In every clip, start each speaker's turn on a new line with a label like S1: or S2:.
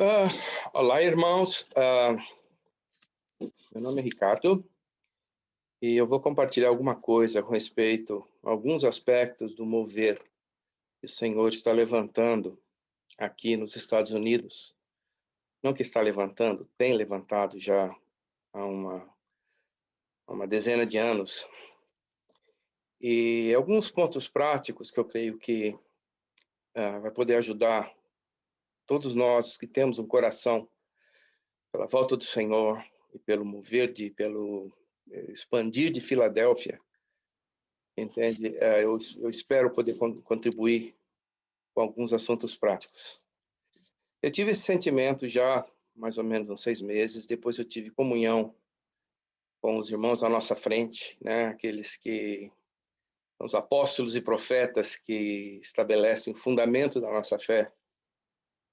S1: Ah, olá, irmãos. Meu nome é Ricardo e eu vou compartilhar alguma coisa com respeito a alguns aspectos do mover que o Senhor está levantando aqui nos Estados Unidos. Não que está levantando, tem levantado já há uma dezena de anos. E alguns pontos práticos que eu creio que vai poder ajudar todos nós que temos um coração pela volta do Senhor e pelo mover, pelo expandir de Filadélfia, entende? Eu espero poder contribuir com alguns assuntos práticos. Eu tive esse sentimento já mais ou menos uns 6 meses, depois eu tive comunhão com os irmãos à nossa frente, né? Aqueles que são os apóstolos e profetas que estabelecem o fundamento da nossa fé.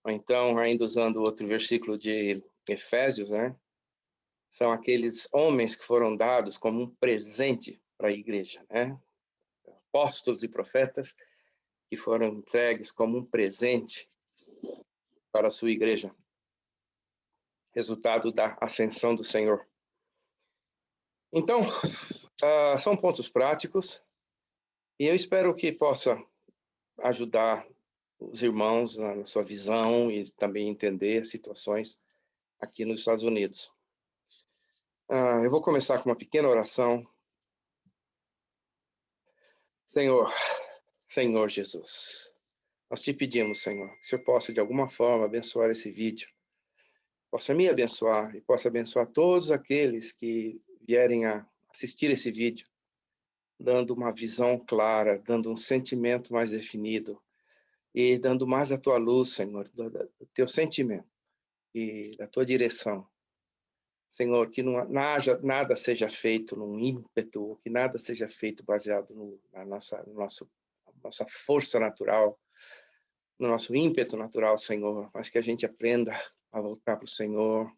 S1: Ou então, ainda usando outro versículo de Efésios, né? São aqueles homens que foram dados como um presente para a igreja, né? Apóstolos e profetas que foram entregues como um presente para a sua igreja, resultado da ascensão do Senhor. Então, são pontos práticos e eu espero que possa ajudar os irmãos na sua visão e também entender as situações aqui nos Estados Unidos. Eu vou começar com uma pequena oração. Senhor Jesus, nós te pedimos, Senhor, que o Senhor possa de alguma forma abençoar esse vídeo, possa me abençoar e possa abençoar todos aqueles que vierem a assistir esse vídeo, dando uma visão clara, dando um sentimento mais definido e dando mais a tua luz, Senhor, do teu sentimento e da tua direção. Senhor, que nada seja feito num ímpeto, que nada seja feito baseado na nossa força natural, no nosso ímpeto natural, Senhor, mas que a gente aprenda a voltar para o Senhor,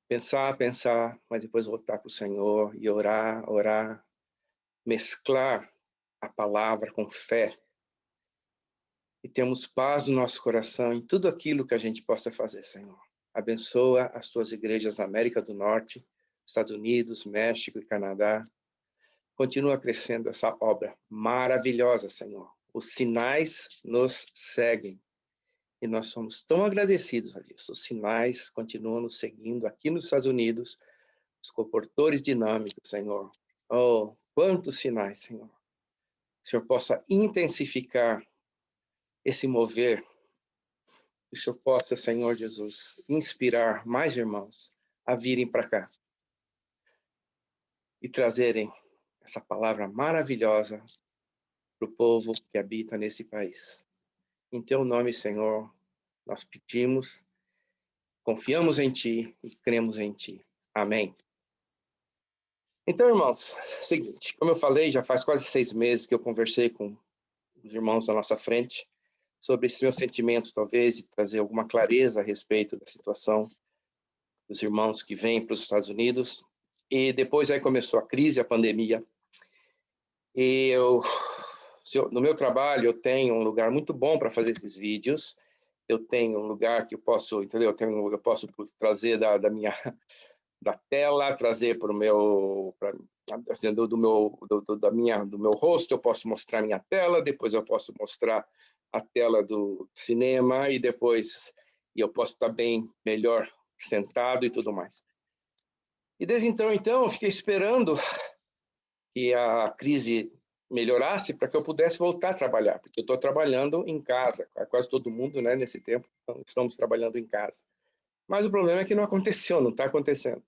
S1: pensar, mas depois voltar para o Senhor e orar, mesclar a palavra com fé e temos paz no nosso coração em tudo aquilo que a gente possa fazer, Senhor. Abençoa as tuas igrejas na América do Norte, Estados Unidos, México e Canadá. Continua crescendo essa obra maravilhosa, Senhor. Os sinais nos seguem e nós somos tão agradecidos a isso. Os sinais continuam nos seguindo aqui nos Estados Unidos, os comportores dinâmicos, Senhor. Oh, quantos sinais, Senhor. Que o Senhor possa intensificar esse mover, que o Senhor possa, Senhor Jesus, inspirar mais irmãos a virem para cá e trazerem essa palavra maravilhosa para o povo que habita nesse país. Em teu nome, Senhor, nós pedimos, confiamos em Ti e cremos em Ti. Amém. Então, irmãos, seguinte, como eu falei, já faz quase 6 meses que eu conversei com os irmãos da nossa frente sobre esse meu sentimento, talvez, de trazer alguma clareza a respeito da situação dos irmãos que vêm para os Estados Unidos. E depois aí começou a crise, a pandemia. E no meu trabalho, eu tenho um lugar muito bom para fazer esses vídeos. Eu tenho um lugar que eu posso, entendeu? Eu posso trazer da minha da tela, trazer para o meu, do meu rosto, eu posso mostrar minha tela, depois eu posso mostrar a tela do cinema e depois eu posso estar bem melhor sentado e tudo mais. E desde então eu fiquei esperando que a crise melhorasse para que eu pudesse voltar a trabalhar, porque eu estou trabalhando em casa, quase todo mundo, né, nesse tempo, então, estamos trabalhando em casa. Mas o problema é que não aconteceu, não está acontecendo.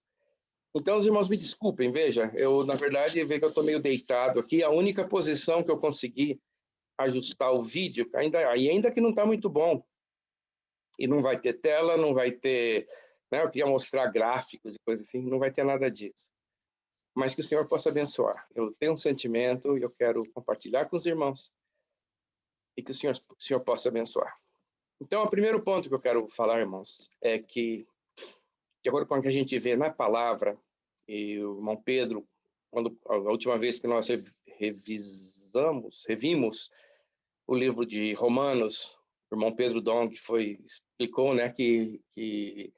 S1: Então, os irmãos me desculpem, veja, eu, na verdade, vejo que eu estou meio deitado aqui, a única posição que eu consegui ajustar o vídeo, ainda que não está muito bom, e não vai ter tela, não vai ter, né, eu queria mostrar gráficos e coisas assim, não vai ter nada disso. Mas que o Senhor possa abençoar. Eu tenho um sentimento e eu quero compartilhar com os irmãos e que o Senhor possa abençoar. Então, o primeiro ponto que eu quero falar, irmãos, é que, de acordo com o que a gente vê na palavra, e o irmão Pedro, a última vez que nós revimos o livro de Romanos, O irmão Pedro Dong explicou, né, que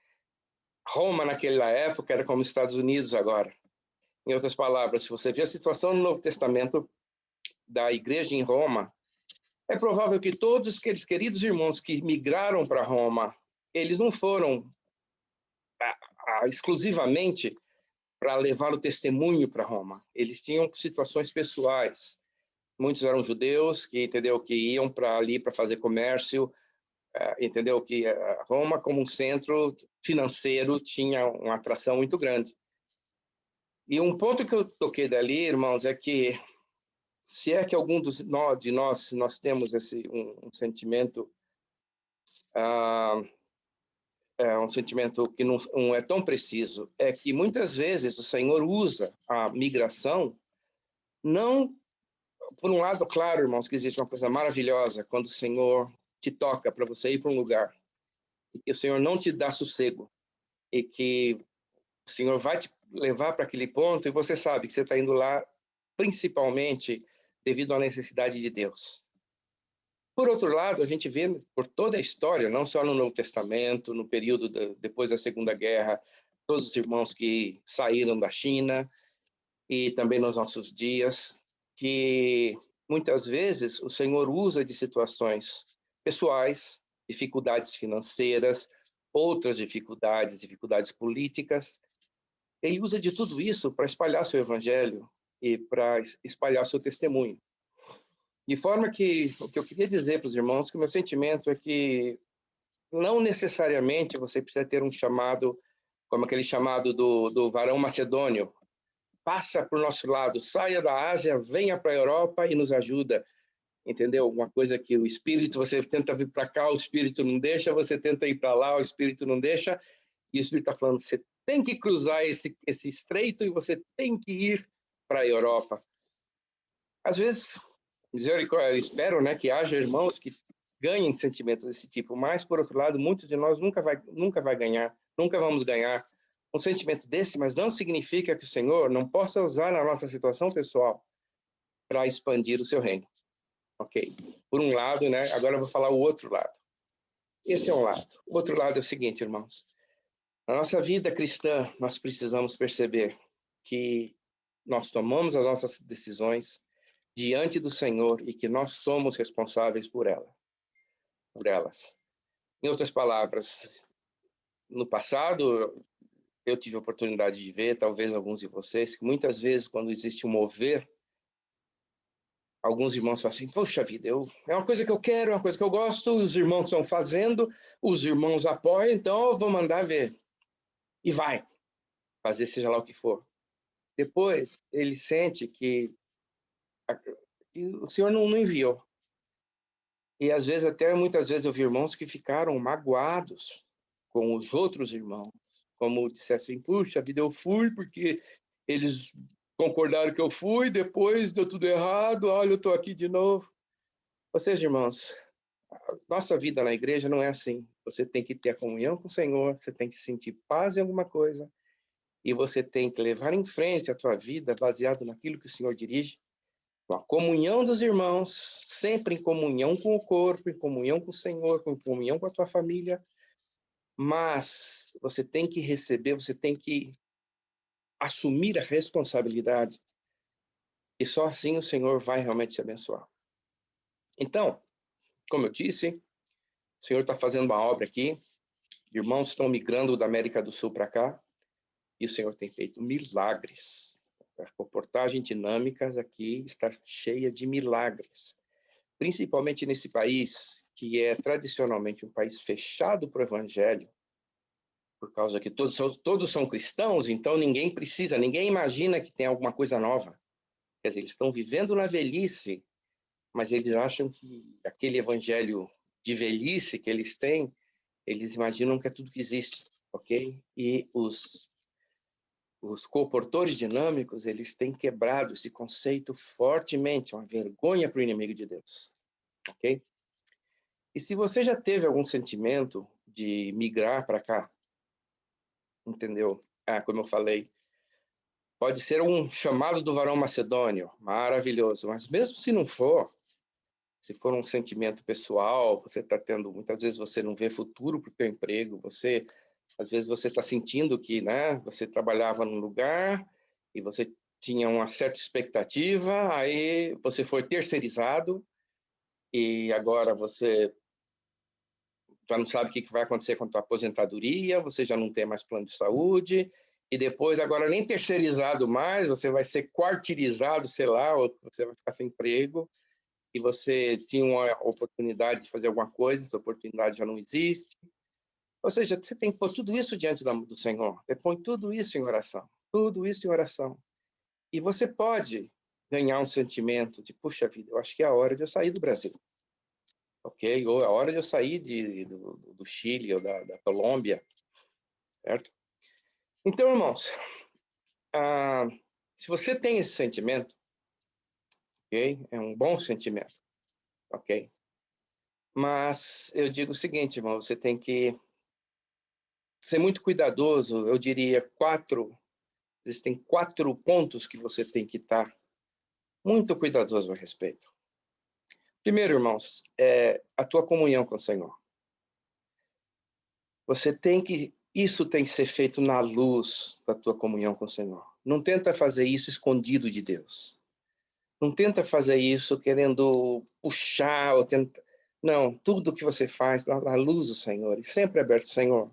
S1: Roma naquela época era como os Estados Unidos agora. Em outras palavras, se você vê a situação no Novo Testamento da igreja em Roma, é provável que todos aqueles queridos irmãos que migraram para Roma, eles não foram exclusivamente para levar o testemunho para Roma. Eles tinham situações pessoais. Muitos eram judeus que, entendeu, que iam para ali para fazer comércio, entendeu, que Roma como um centro financeiro tinha uma atração muito grande. E um ponto que eu toquei dali, irmãos, é que se é que algum de nós temos um sentimento um sentimento que não é tão preciso, é que muitas vezes o Senhor usa a migração, não, por um lado, claro, irmãos, que existe uma coisa maravilhosa quando o Senhor te toca para você ir para um lugar, e que o Senhor não te dá sossego, e que o Senhor vai te levar para aquele ponto, e você sabe que você está indo lá principalmente devido à necessidade de Deus. Por outro lado, a gente vê por toda a história, não só no Novo Testamento, no período depois da Segunda Guerra, todos os irmãos que saíram da China e também nos nossos dias, que muitas vezes o Senhor usa de situações pessoais, dificuldades financeiras, outras dificuldades políticas. Ele usa de tudo isso para espalhar seu evangelho e para espalhar seu testemunho. De forma que o que eu queria dizer para os irmãos, que o meu sentimento é que não necessariamente você precisa ter um chamado, como aquele chamado do varão macedônio. Passa para o nosso lado, saia da Ásia, venha para a Europa e nos ajuda. Entendeu? Uma coisa que o Espírito, você tenta vir para cá, o Espírito não deixa, você tenta ir para lá, o Espírito não deixa, e o Espírito está falando, você tem que cruzar esse estreito e você tem que ir para a Europa. Às vezes, eu espero, né, que haja irmãos que ganhem sentimentos desse tipo, mas, por outro lado, muitos de nós nunca vai ganhar, nunca vamos ganhar um sentimento desse, mas não significa que o Senhor não possa usar na nossa situação pessoal para expandir o seu reino. Ok? Por um lado, né, agora eu vou falar o outro lado. Esse é um lado. O outro lado é o seguinte, irmãos. Na nossa vida cristã, nós precisamos perceber que nós tomamos as nossas decisões diante do Senhor e que nós somos responsáveis por elas. Em outras palavras, no passado, eu tive a oportunidade de ver, talvez alguns de vocês, que muitas vezes, quando existe um mover, alguns irmãos falam assim, poxa vida, é uma coisa que eu quero, é uma coisa que eu gosto, os irmãos estão fazendo, os irmãos apoiam, então eu vou mandar ver. E vai fazer seja lá o que for. Depois, ele sente que o Senhor não enviou. E às vezes, muitas vezes eu vi irmãos que ficaram magoados com os outros irmãos, como dissessem, puxa vida, eu fui porque eles concordaram que eu fui, depois deu tudo errado, olha, eu estou aqui de novo. Ou seja, irmãos, nossa vida na igreja não é assim. Você tem que ter a comunhão com o Senhor, você tem que sentir paz em alguma coisa, e você tem que levar em frente a tua vida baseado naquilo que o Senhor dirige, com a comunhão dos irmãos, sempre em comunhão com o corpo, em comunhão com o Senhor, em comunhão com a tua família, mas você tem que receber, você tem que assumir a responsabilidade, e só assim o Senhor vai realmente te abençoar. Então, como eu disse, o Senhor está fazendo uma obra aqui, irmãos estão migrando da América do Sul para cá, e o Senhor tem feito milagres. A reportagem Dinâmicas aqui está cheia de milagres, principalmente nesse país que é tradicionalmente um país fechado para o evangelho, por causa que todos são cristãos, então ninguém imagina que tem alguma coisa nova. Quer dizer, eles estão vivendo na velhice, mas eles acham que aquele evangelho de velhice que eles têm, eles imaginam que é tudo que existe, ok? E os comportores dinâmicos, eles têm quebrado esse conceito fortemente, é uma vergonha para o inimigo de Deus, ok? E se você já teve algum sentimento de migrar para cá, entendeu? Como eu falei, pode ser um chamado do varão macedônio, maravilhoso, mas mesmo se não for, se for um sentimento pessoal, você está tendo, muitas vezes você não vê futuro para o seu emprego, às vezes você está sentindo que, né, você trabalhava num lugar e você tinha uma certa expectativa, aí você foi terceirizado e agora você já não sabe o que vai acontecer com a tua aposentadoria, você já não tem mais plano de saúde, e depois, agora nem terceirizado mais, você vai ser quarteirizado, sei lá, ou você vai ficar sem emprego, e você tinha uma oportunidade de fazer alguma coisa, essa oportunidade já não existe. Ou seja, você tem que pôr tudo isso diante do Senhor, você põe tudo isso em oração, tudo isso em oração. E você pode ganhar um sentimento de, puxa vida, eu acho que é a hora de eu sair do Brasil. Ok? Ou a hora de eu sair do Chile ou da Colômbia, certo? Então, irmãos, se você tem esse sentimento, ok? É um bom sentimento, ok? Mas eu digo o seguinte, irmão, você tem que ser muito cuidadoso, eu diria existem 4 pontos que você tem que estar muito cuidadoso a respeito. Primeiro, irmãos, é a tua comunhão com o Senhor. Isso tem que ser feito na luz da tua comunhão com o Senhor. Não tenta fazer isso escondido de Deus. Não tenta fazer isso querendo puxar ou tenta. Não, tudo que você faz na luz do Senhor, e sempre aberto, Senhor.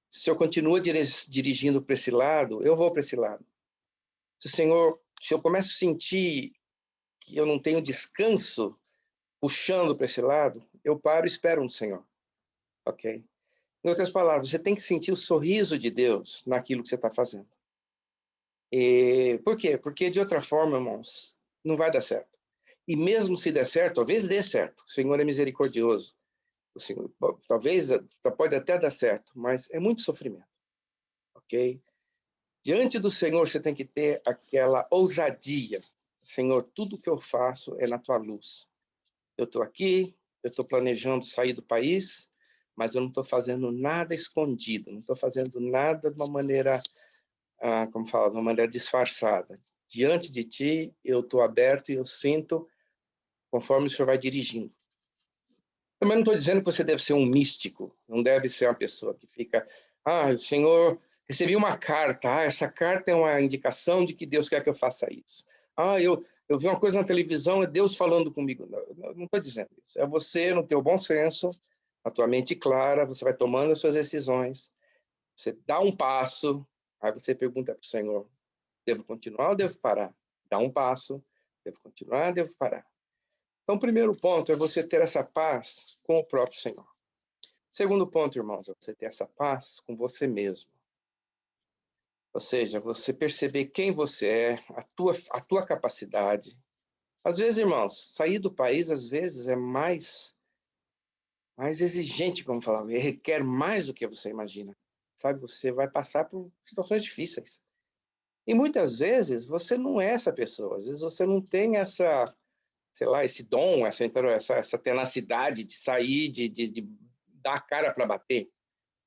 S1: Se o Senhor continua dirigindo para esse lado, eu vou para esse lado. Se eu começo a sentir que eu não tenho descanso puxando para esse lado, eu paro e espero no Senhor. Ok? Em outras palavras, você tem que sentir o sorriso de Deus naquilo que você está fazendo. Por quê? Porque de outra forma, irmãos, não vai dar certo. E mesmo se der certo, talvez dê certo. O Senhor é misericordioso. O Senhor, talvez pode até dar certo, mas é muito sofrimento. Ok? Diante do Senhor, você tem que ter aquela ousadia. Senhor, tudo que eu faço é na tua luz. Eu estou aqui, eu estou planejando sair do país, mas eu não estou fazendo nada escondido, não estou fazendo nada de uma maneira, como fala, de uma maneira disfarçada. Diante de ti, eu estou aberto e eu sinto conforme o Senhor vai dirigindo. Também não estou dizendo que você deve ser um místico, não deve ser uma pessoa que fica, o Senhor, recebi uma carta, essa carta é uma indicação de que Deus quer que eu faça isso. Eu vi uma coisa na televisão, é Deus falando comigo. Não estou dizendo isso. É você, no teu bom senso, a tua mente clara, você vai tomando as suas decisões, você dá um passo, aí você pergunta para o Senhor, devo continuar ou devo parar? Dá um passo, devo continuar ou devo parar? Então, o primeiro ponto é você ter essa paz com o próprio Senhor. Segundo ponto, irmãos, é você ter essa paz com você mesmo. Ou seja, você perceber quem você é, a tua capacidade. Às vezes, irmãos, sair do país, às vezes, é mais exigente, como falava, requer mais do que você imagina. Sabe, você vai passar por situações difíceis. E muitas vezes, você não é essa pessoa. Às vezes, você não tem essa, sei lá, esse dom, essa tenacidade de sair, de dar a cara para bater.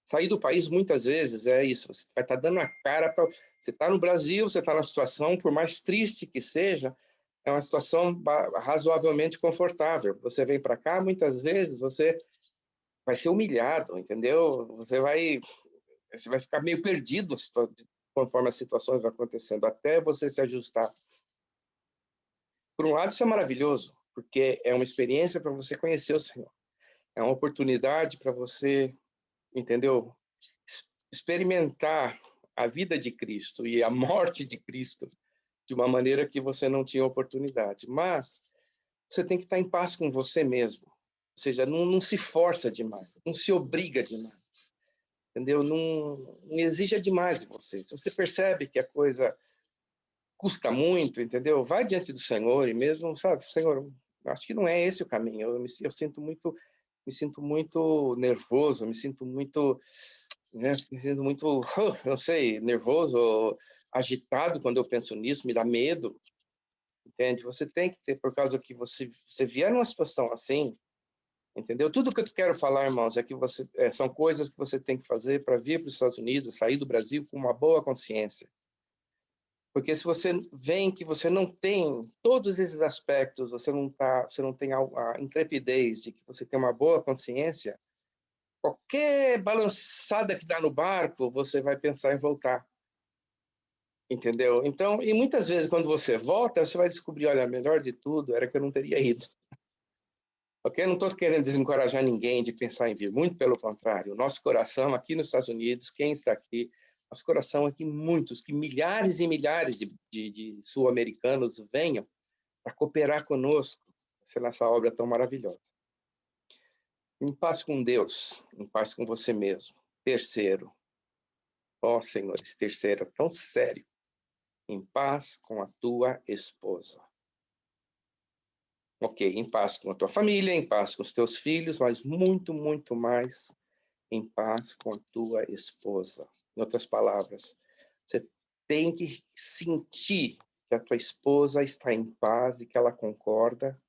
S1: Sair do país, muitas vezes, é isso. Você vai estar dando a cara para... Você está no Brasil, você está numa situação, por mais triste que seja, é uma situação razoavelmente confortável. Você vem para cá, muitas vezes, você vai ser humilhado, entendeu? Você vai ficar meio perdido conforme as situações vão acontecendo, até você se ajustar. Por um lado, isso é maravilhoso, porque é uma experiência para você conhecer o Senhor. É uma oportunidade para você, entendeu? Experimentar a vida de Cristo e a morte de Cristo de uma maneira que você não tinha oportunidade. Mas você tem que estar em paz com você mesmo. Ou seja, não se força demais, não se obriga demais. Entendeu? Não exija demais de você. Se você percebe que a coisa custa muito, entendeu? Vai diante do Senhor e mesmo, sabe, Senhor, acho que não é esse o caminho. Eu sinto muito nervoso, me sinto muito, né, não sei, nervoso, agitado quando eu penso nisso, me dá medo, entende? Você tem que ter, por causa que você vier numa situação assim, entendeu? Tudo que eu quero falar, irmãos, é que são coisas que você tem que fazer para vir para os Estados Unidos, sair do Brasil com uma boa consciência. Porque se você vê que você não tem todos esses aspectos, você não tem a intrepidez de que você tem uma boa consciência, qualquer balançada que dá no barco, você vai pensar em voltar. Entendeu? Então, e muitas vezes quando você volta, você vai descobrir, olha, melhor de tudo era que eu não teria ido. Ok? Eu não estou querendo desencorajar ninguém de pensar em vir, muito pelo contrário. O nosso coração aqui nos Estados Unidos, quem está aqui, nosso coração aqui, muitos, que milhares e milhares de sul-americanos venham para cooperar conosco nessa obra tão maravilhosa. Em paz com Deus, em paz com você mesmo. Terceiro, ó Senhor, esse terceiro é tão sério. Em paz com a tua esposa. Ok, em paz com a tua família, em paz com os teus filhos, mas muito, muito mais em paz com a tua esposa. Em outras palavras, você tem que sentir que a tua esposa está em paz e que ela concorda.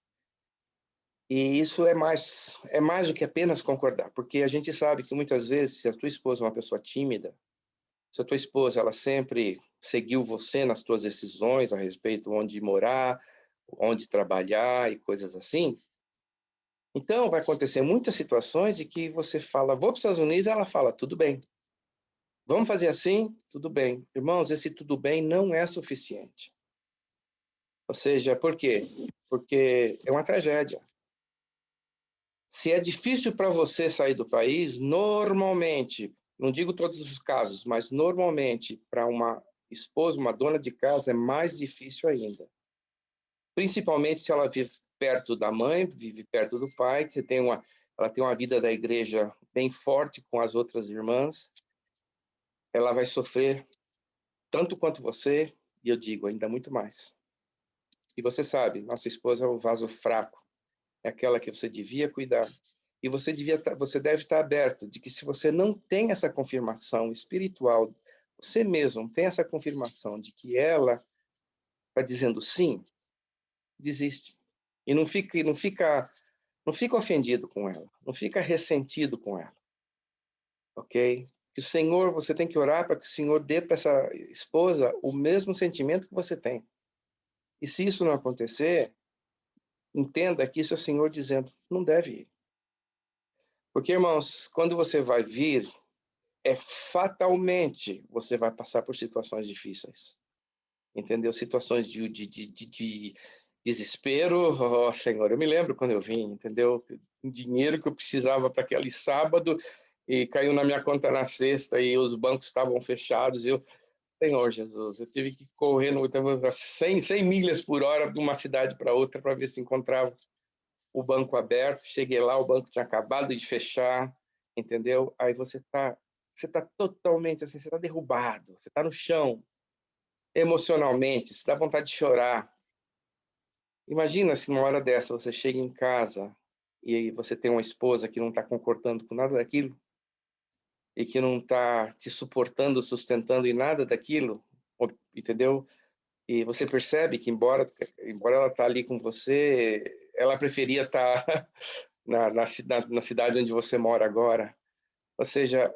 S1: E isso é mais do que apenas concordar, porque a gente sabe que muitas vezes, se a tua esposa é uma pessoa tímida, se a tua esposa ela sempre seguiu você nas tuas decisões a respeito de onde morar, onde trabalhar e coisas assim, então vai acontecer muitas situações de que você fala, vou para os Estados Unidos, e ela fala, tudo bem. Vamos fazer assim? Tudo bem. Irmãos, esse tudo bem não é suficiente. Ou seja, por quê? Porque é uma tragédia. Se é difícil para você sair do país, normalmente, não digo todos os casos, mas normalmente para uma esposa, uma dona de casa, é mais difícil ainda. Principalmente se ela vive perto da mãe, vive perto do pai, que ela tem uma vida da igreja bem forte com as outras irmãs, ela vai sofrer tanto quanto você, e eu digo, ainda muito mais. E você sabe, nossa esposa é o vaso fraco, é aquela que você devia cuidar. E você deve estar aberto de que se você não tem essa confirmação espiritual, você mesmo tem essa confirmação de que ela está dizendo sim, desiste. E não fica ofendido com ela, não fica ressentido com ela, ok? Que o Senhor, você tem que orar para que o Senhor dê para essa esposa o mesmo sentimento que você tem. E se isso não acontecer, entenda que isso é o Senhor dizendo, não deve ir. Porque, irmãos, quando você vai vir, fatalmente você vai passar por situações difíceis. Entendeu? Situações de desespero. Oh, Senhor, eu me lembro quando eu vim, entendeu? O dinheiro que eu precisava para aquele sábado e caiu na minha conta na sexta e os bancos estavam fechados. Senhor Jesus, eu tive que correr 100 milhas por hora de uma cidade para outra para ver se encontrava o banco aberto. Cheguei lá, o banco tinha acabado de fechar, entendeu? Aí você tá totalmente assim, você está derrubado, você está no chão, emocionalmente, você dá vontade de chorar. Imagina se numa hora dessa você chega em casa e aí você tem uma esposa que não está concordando com nada daquilo e que não está te suportando, sustentando em nada daquilo, entendeu? E você percebe que embora ela tá ali com você, ela preferia estar na cidade onde você mora agora. Ou seja,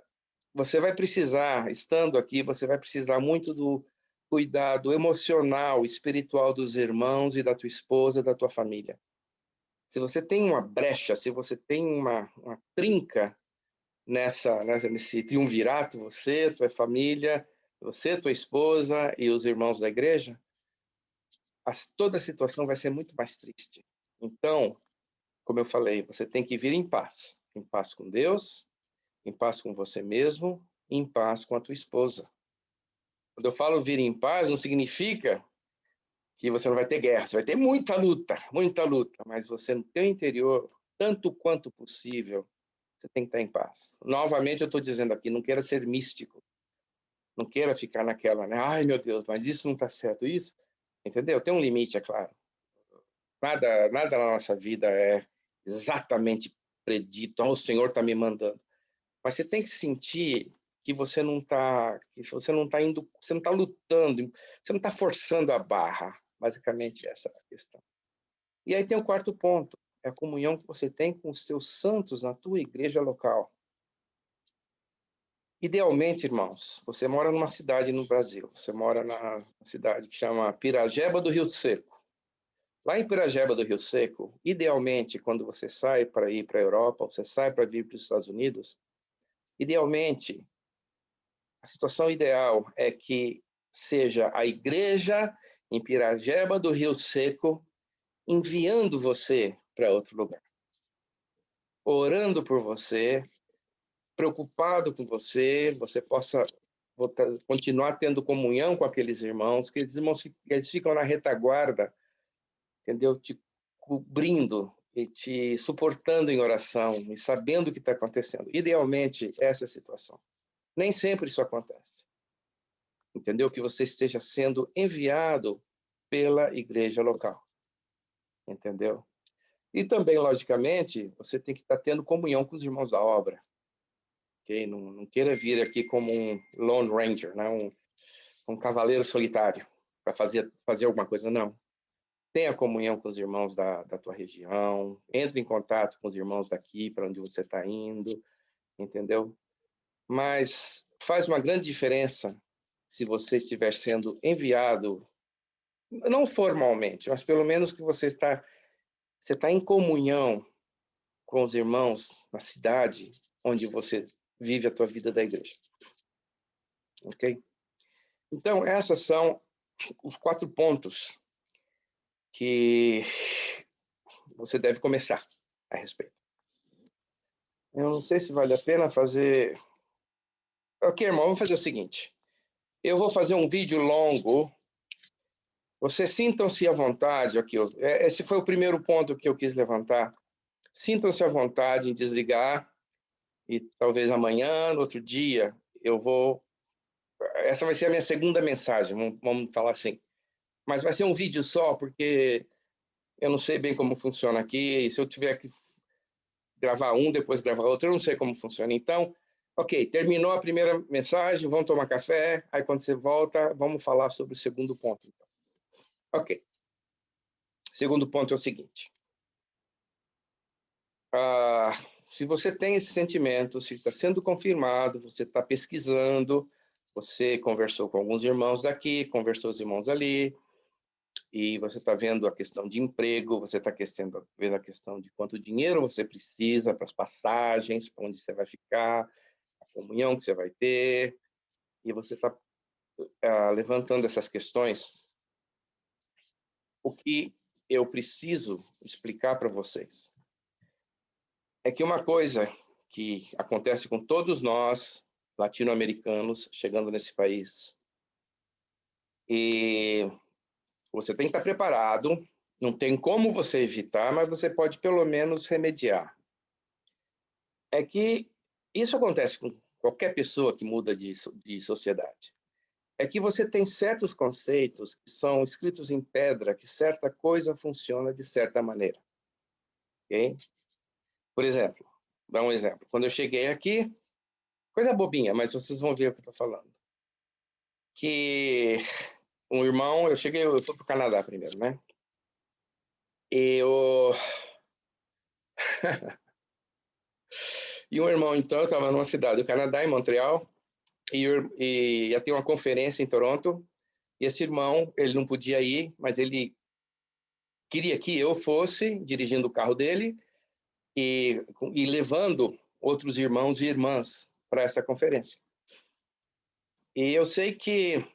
S1: você vai precisar, estando aqui, você vai precisar muito do cuidado emocional, espiritual dos irmãos e da tua esposa, da tua família. Se você tem uma brecha, se você tem uma trinca nesse triunvirato, você, tua família, você, tua esposa e os irmãos da igreja, toda a situação vai ser muito mais triste. Então, como eu falei, você tem que vir em paz com Deus, em paz com você mesmo, em paz com a tua esposa. Quando eu falo vir em paz, não significa que você não vai ter guerra, você vai ter muita luta, mas você no teu interior, tanto quanto possível, você tem que estar em paz. Novamente eu estou dizendo aqui, não queira ser místico, não queira ficar naquela, né? Ai meu Deus, mas isso não está certo, isso, entendeu? Tem um limite, é claro. Nada na nossa vida é exatamente predito, o Senhor está me mandando. Mas você tem que sentir que você não está indo, você não está lutando, você não está forçando a barra. Basicamente essa é a questão. E aí tem o quarto ponto, é a comunhão que você tem com os seus santos na tua igreja local. Idealmente, irmãos, você mora numa cidade no Brasil, você mora na cidade que chama Pirajeba do Rio Seco. Lá em Pirajeba do Rio Seco, idealmente, quando você sai para ir para a Europa, você sai para vir para os Estados Unidos, idealmente, a situação ideal é que seja a igreja em Pirajeba do Rio Seco enviando você para outro lugar, orando por você, preocupado com você, você possa continuar tendo comunhão com aqueles irmãos, que eles ficam na retaguarda, entendeu? Te cobrindo e te suportando em oração e sabendo o que está acontecendo. Idealmente, essa é a situação. Nem sempre isso acontece. Entendeu? Que você esteja sendo enviado pela igreja local. Entendeu? E também, logicamente, você tem que estar tendo comunhão com os irmãos da obra. Okay? Não queira vir aqui como um Lone Ranger, né? um cavaleiro solitário para fazer alguma coisa, não. Tenha comunhão com os irmãos da tua região, entre em contato com os irmãos daqui, para onde você está indo, entendeu? Mas faz uma grande diferença se você estiver sendo enviado, não formalmente, mas pelo menos que você está em comunhão com os irmãos na cidade onde você vive a tua vida da igreja. Ok? Então, esses são os 4 pontos que você deve começar a respeito. Eu não sei se vale a pena fazer... Ok, irmão, vamos fazer o seguinte. Eu vou fazer um vídeo longo. Vocês sintam-se à vontade. Aqui, esse foi o primeiro ponto que eu quis levantar. Sintam-se à vontade em desligar e talvez amanhã, no outro dia, eu vou... Essa vai ser a minha segunda mensagem, vamos falar assim. Mas vai ser um vídeo só, porque eu não sei bem como funciona aqui. E se eu tiver que gravar um, depois gravar outro, eu não sei como funciona. Então, ok, terminou a primeira mensagem, vamos tomar café. Aí, quando você volta, vamos falar sobre o segundo ponto. Então. Ok. Segundo ponto é o seguinte. Se você tem esse sentimento, se está sendo confirmado, você está pesquisando, você conversou com alguns irmãos daqui, conversou com os irmãos ali, e você está vendo a questão de emprego, você está vendo a questão de quanto dinheiro você precisa para as passagens, para onde você vai ficar, a comunhão que você vai ter, e você está levantando essas questões. O que eu preciso explicar para vocês é que uma coisa que acontece com todos nós, latino-americanos, chegando nesse país, e você tem que estar preparado, não tem como você evitar, mas você pode pelo menos remediar. É que isso acontece com qualquer pessoa que muda de sociedade. É que você tem certos conceitos que são escritos em pedra, que certa coisa funciona de certa maneira. Ok? Por exemplo, vou dar um exemplo. Quando eu cheguei aqui, coisa bobinha, mas vocês vão ver o que eu estou falando. Que um irmão, eu fui para o Canadá primeiro, né? E um irmão, então, eu estava numa cidade do Canadá, em Montreal, e ia ter uma conferência em Toronto, e esse irmão, ele não podia ir, mas ele queria que eu fosse dirigindo o carro dele e levando outros irmãos e irmãs para essa conferência. E eu sei que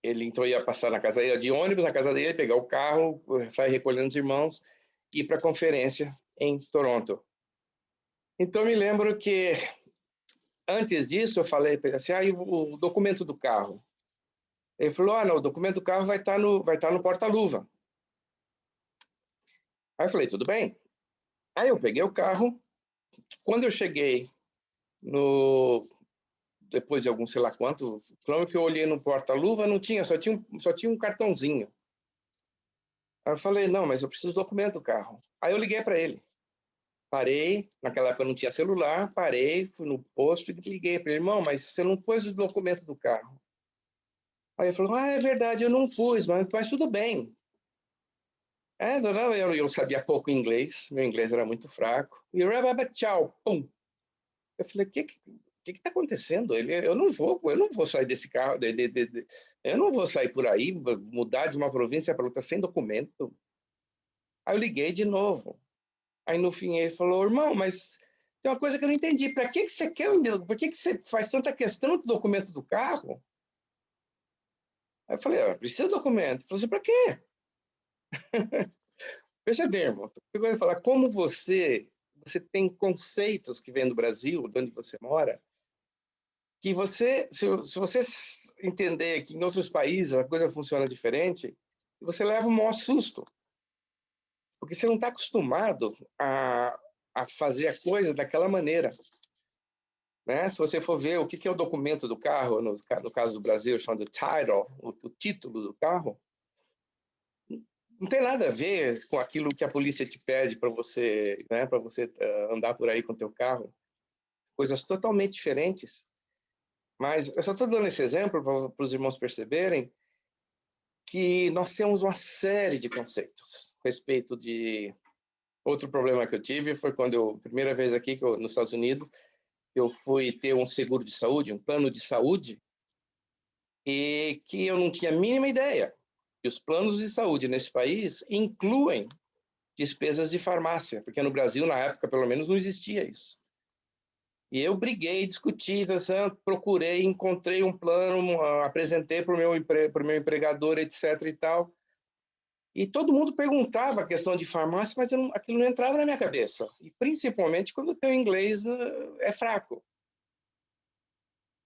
S1: ele então ia passar na casa dele, de ônibus na casa dele, pegar o carro, sair recolhendo os irmãos e ir para a conferência em Toronto. Então eu me lembro que antes disso eu falei para ele assim, e o documento do carro? Ele falou, não, o documento do carro vai estar no porta-luva. Aí eu falei, tudo bem. Aí eu peguei o carro, quando eu cheguei depois de algum sei lá quanto, quando que eu olhei no porta-luva, não tinha, só tinha um cartãozinho. Aí eu falei, não, mas eu preciso do documento do carro. Aí eu liguei para ele. Parei, naquela época não tinha celular, parei, fui no posto e liguei para ele, irmão, mas você não pôs o documento do carro. Aí ele falou, é verdade, eu não pus, mas tudo bem. Não, eu sabia pouco inglês, meu inglês era muito fraco. E tchau, pum. Eu falei, que está acontecendo? Eu não vou sair desse carro, eu não vou sair por aí, mudar de uma província para outra sem documento. Aí eu liguei de novo. Aí no fim ele falou, irmão, mas tem uma coisa que eu não entendi. Para que você quer? Por que você faz tanta questão do documento do carro? Aí eu falei, precisa do documento. Ele falou assim, para quê? Veja bem, irmão, eu vou falar como você tem conceitos que vêm do Brasil, de onde você mora, que você, se você entender que em outros países a coisa funciona diferente, você leva um maior susto, porque você não está acostumado a fazer a coisa daquela maneira. Né? Se você for ver o que é o documento do carro, no caso do Brasil, chamado title, o título do carro, não tem nada a ver com aquilo que a polícia te pede para você, né, para você andar por aí com o teu carro. Coisas totalmente diferentes. Mas eu só estou dando esse exemplo para os irmãos perceberem que nós temos uma série de conceitos a respeito de... Outro problema que eu tive foi quando primeira vez aqui nos Estados Unidos, eu fui ter um seguro de saúde, um plano de saúde, e que eu não tinha a mínima ideia que os planos de saúde nesse país incluem despesas de farmácia, porque no Brasil, na época, pelo menos, não existia isso. E eu briguei, discuti, procurei, encontrei um plano, apresentei para o meu empregador, etc. e tal. E todo mundo perguntava a questão de farmácia, mas aquilo não entrava na minha cabeça. E principalmente quando o teu inglês é fraco.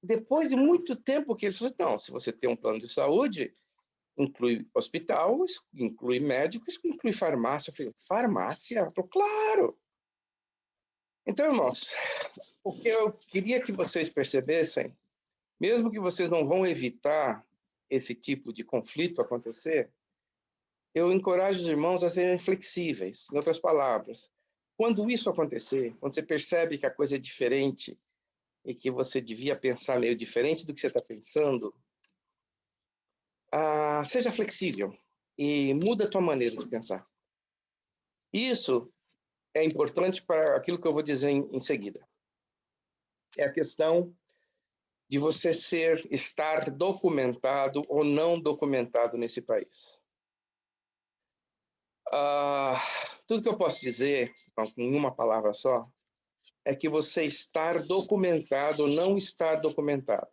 S1: Depois de muito tempo que eles falaram, não, se você tem um plano de saúde, inclui hospital, inclui médico, inclui farmácia. Eu falei, farmácia? Eu falei, claro! Então, irmãos, o que eu queria que vocês percebessem, mesmo que vocês não vão evitar esse tipo de conflito acontecer, eu encorajo os irmãos a serem flexíveis. Em outras palavras, quando isso acontecer, quando você percebe que a coisa é diferente e que você devia pensar meio diferente do que você está pensando, seja flexível e muda a tua maneira de pensar. Isso é importante para aquilo que eu vou dizer em seguida. É a questão de você estar documentado ou não documentado nesse país. Tudo que eu posso dizer, em uma palavra só, é que você estar documentado ou não estar documentado.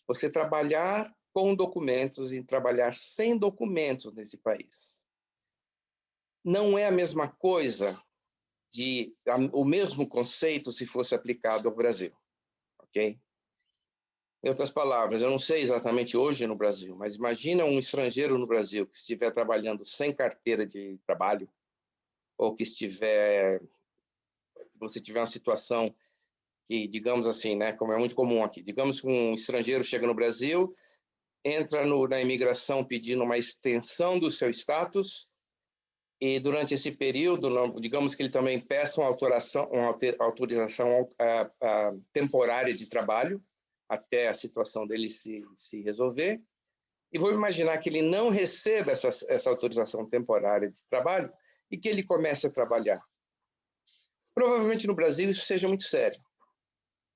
S1: Você trabalhar com documentos e trabalhar sem documentos nesse país. Não é a mesma coisa o mesmo conceito se fosse aplicado ao Brasil, ok? Em outras palavras, eu não sei exatamente hoje no Brasil, mas imagina um estrangeiro no Brasil que estiver trabalhando sem carteira de trabalho, ou que você tiver uma situação que, digamos assim, né, como é muito comum aqui, digamos que um estrangeiro chega no Brasil, entra na imigração pedindo uma extensão do seu status, e durante esse período, digamos que ele também peça uma autorização temporária de trabalho, até a situação dele se resolver, e vou imaginar que ele não receba essa autorização temporária de trabalho e que ele comece a trabalhar. Provavelmente no Brasil isso seja muito sério.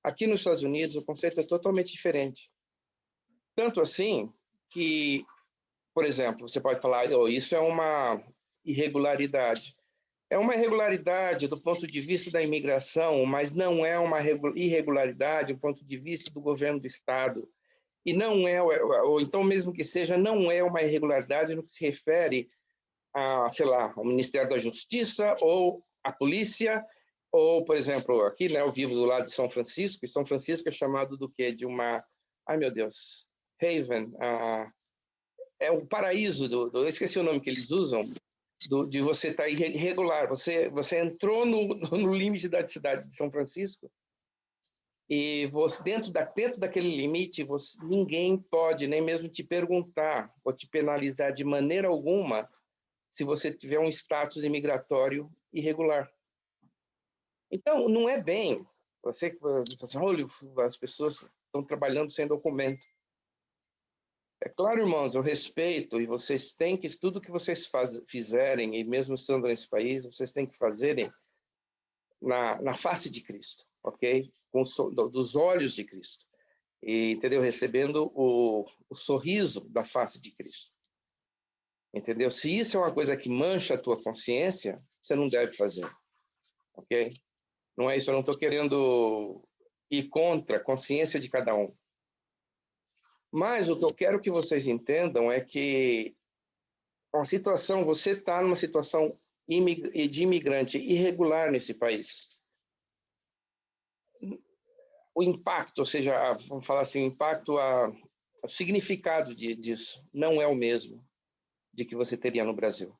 S1: Aqui nos Estados Unidos o conceito é totalmente diferente. Tanto assim que, por exemplo, você pode falar, isso é uma irregularidade. É uma irregularidade do ponto de vista da imigração, mas não é uma irregularidade do ponto de vista do governo do Estado. E não é, ou então mesmo que seja, não é uma irregularidade no que se refere sei lá, ao Ministério da Justiça ou à polícia, ou, por exemplo, aqui, né, eu vivo do lado de São Francisco, e São Francisco é chamado do quê? De uma, ai meu Deus, Haven, é o paraíso eu esqueci o nome que eles usam, de você estar irregular, você entrou no limite da cidade de São Francisco, e dentro daquele limite, ninguém pode nem mesmo te perguntar ou te penalizar de maneira alguma se você tiver um status imigratório irregular. Então, não é bem as pessoas estão trabalhando sem documento. É claro, irmãos, eu respeito e vocês têm que, tudo que vocês fizerem, e mesmo estando nesse país, vocês têm que fazerem na face de Cristo. ok? Dos olhos de Cristo. E, entendeu? Recebendo o sorriso da face de Cristo. Entendeu? Se isso é uma coisa que mancha a tua consciência, você não deve fazer, ok? Não é isso, eu não estou querendo ir contra a consciência de cada um. Mas o que eu quero que vocês entendam é que a situação, você está numa situação de imigrante irregular nesse país. O impacto, ou seja, vamos falar assim, o impacto, o significado disso não é o mesmo de que você teria no Brasil.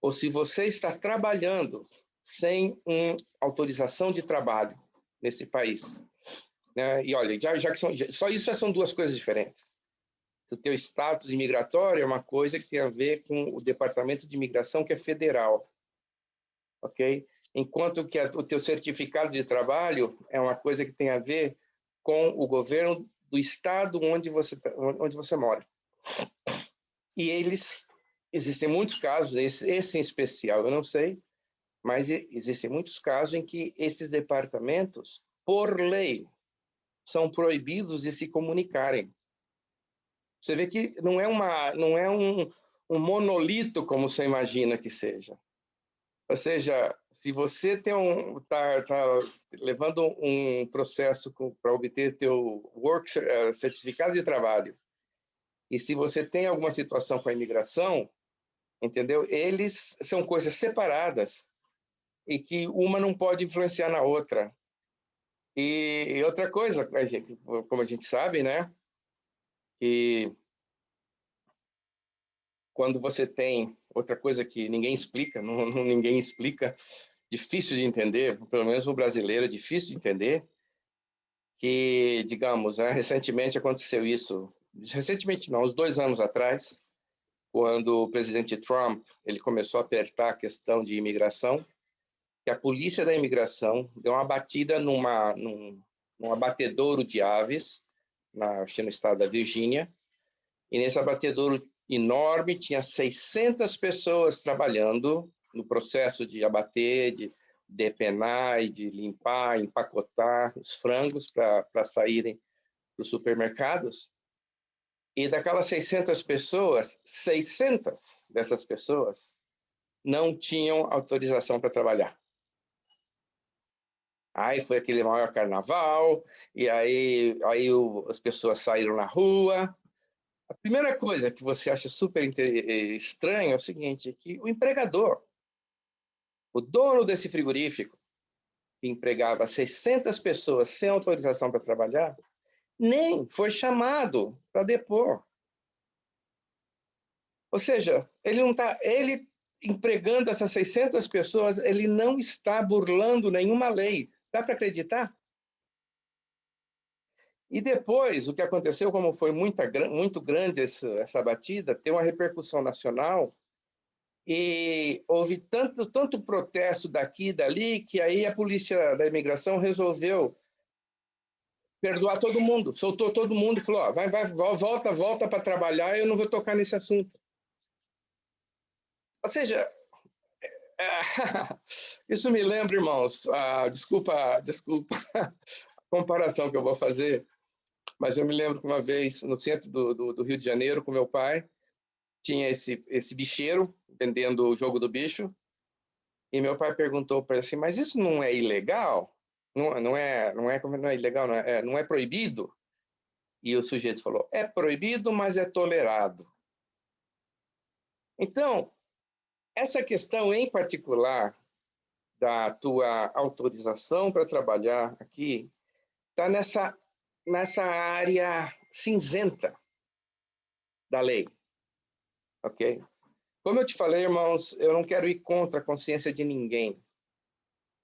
S1: Ou se você está trabalhando sem uma autorização de trabalho nesse país, né? E olha, já que só isso já são duas coisas diferentes. O teu status imigratório é uma coisa que tem a ver com o Departamento de Imigração, que é federal, ok? Enquanto que o teu certificado de trabalho é uma coisa que tem a ver com o governo do estado onde você mora. E existem muitos casos, esse em especial eu não sei, mas existem muitos casos em que esses departamentos, por lei, são proibidos de se comunicarem. Você vê que não é um monolito como você imagina que seja. Ou seja, se você está levando um processo para obter teu certificado de trabalho, e se você tem alguma situação com a imigração, entendeu? Eles são coisas separadas e que uma não pode influenciar na outra. E outra coisa, como a gente sabe, né? Que quando você tem outra coisa que ninguém explica, ninguém explica, difícil de entender, pelo menos o brasileiro é difícil de entender, que, digamos, né, recentemente aconteceu isso, recentemente não, uns 2 anos atrás, quando o presidente Trump ele começou a apertar a questão de imigração, que a polícia da imigração deu uma batida num abatedouro de aves, acho que no estado da Virgínia, e nesse abatedouro enorme tinha 600 pessoas trabalhando no processo de abater, de depenar e de limpar, empacotar os frangos para saírem para os supermercados. E daquelas 600 pessoas, 600 dessas pessoas não tinham autorização para trabalhar. Aí foi aquele maior carnaval, e aí as pessoas saíram na rua. A primeira coisa que você acha super estranho é o seguinte, que o empregador, o dono desse frigorífico, que empregava 600 pessoas sem autorização para trabalhar, nem foi chamado para depor. Ou seja, ele empregando essas 600 pessoas, ele não está burlando nenhuma lei. Dá para acreditar? E depois, o que aconteceu, como foi muito grande essa batida, tem uma repercussão nacional, e houve tanto protesto daqui e dali, que aí a polícia da imigração resolveu perdoar todo mundo, soltou todo mundo e falou, volta para trabalhar, eu não vou tocar nesse assunto. Ou seja, isso me lembra, irmãos, desculpa a comparação que eu vou fazer, mas eu me lembro que uma vez, no centro do Rio de Janeiro, com meu pai, tinha esse bicheiro vendendo o jogo do bicho, e meu pai perguntou para ele assim, mas isso não é ilegal? Não é ilegal, não é proibido? E o sujeito falou, é proibido, mas é tolerado. Então, essa questão em particular da tua autorização para trabalhar aqui está nessa área cinzenta da lei, ok? Como eu te falei, irmãos, eu não quero ir contra a consciência de ninguém,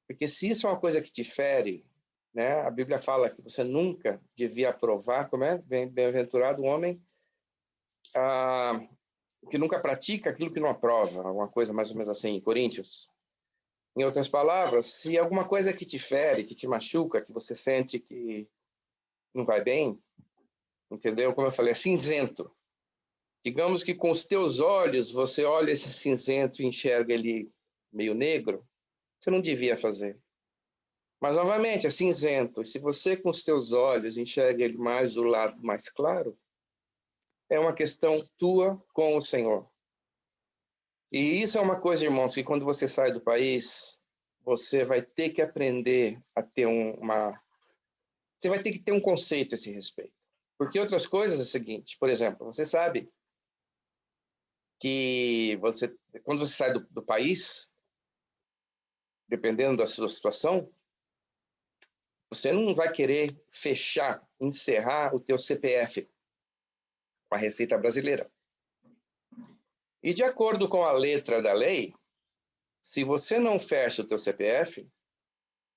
S1: porque se isso é uma coisa que te fere, né? A Bíblia fala que você nunca devia aprovar, como é? Bem-aventurado o homem que nunca pratica aquilo que não aprova, alguma coisa mais ou menos assim, em Coríntios. Em outras palavras, se alguma coisa que te fere, que te machuca, que você sente que não vai bem, entendeu? Como eu falei, é cinzento. Digamos que com os teus olhos você olha esse cinzento e enxerga ele meio negro, você não devia fazer. Mas, novamente, é cinzento. E se você, com os seus olhos, enxerga ele mais do lado mais claro, é uma questão tua com o Senhor. E isso é uma coisa, irmãos, que quando você sai do país, você vai ter que aprender a ter Você vai ter que ter um conceito a esse respeito. Porque outras coisas é o seguinte, por exemplo, você sabe que quando você sai do país, dependendo da sua situação, você não vai querer fechar, encerrar o teu CPF com a Receita Brasileira. E de acordo com a letra da lei, se você não fecha o teu CPF,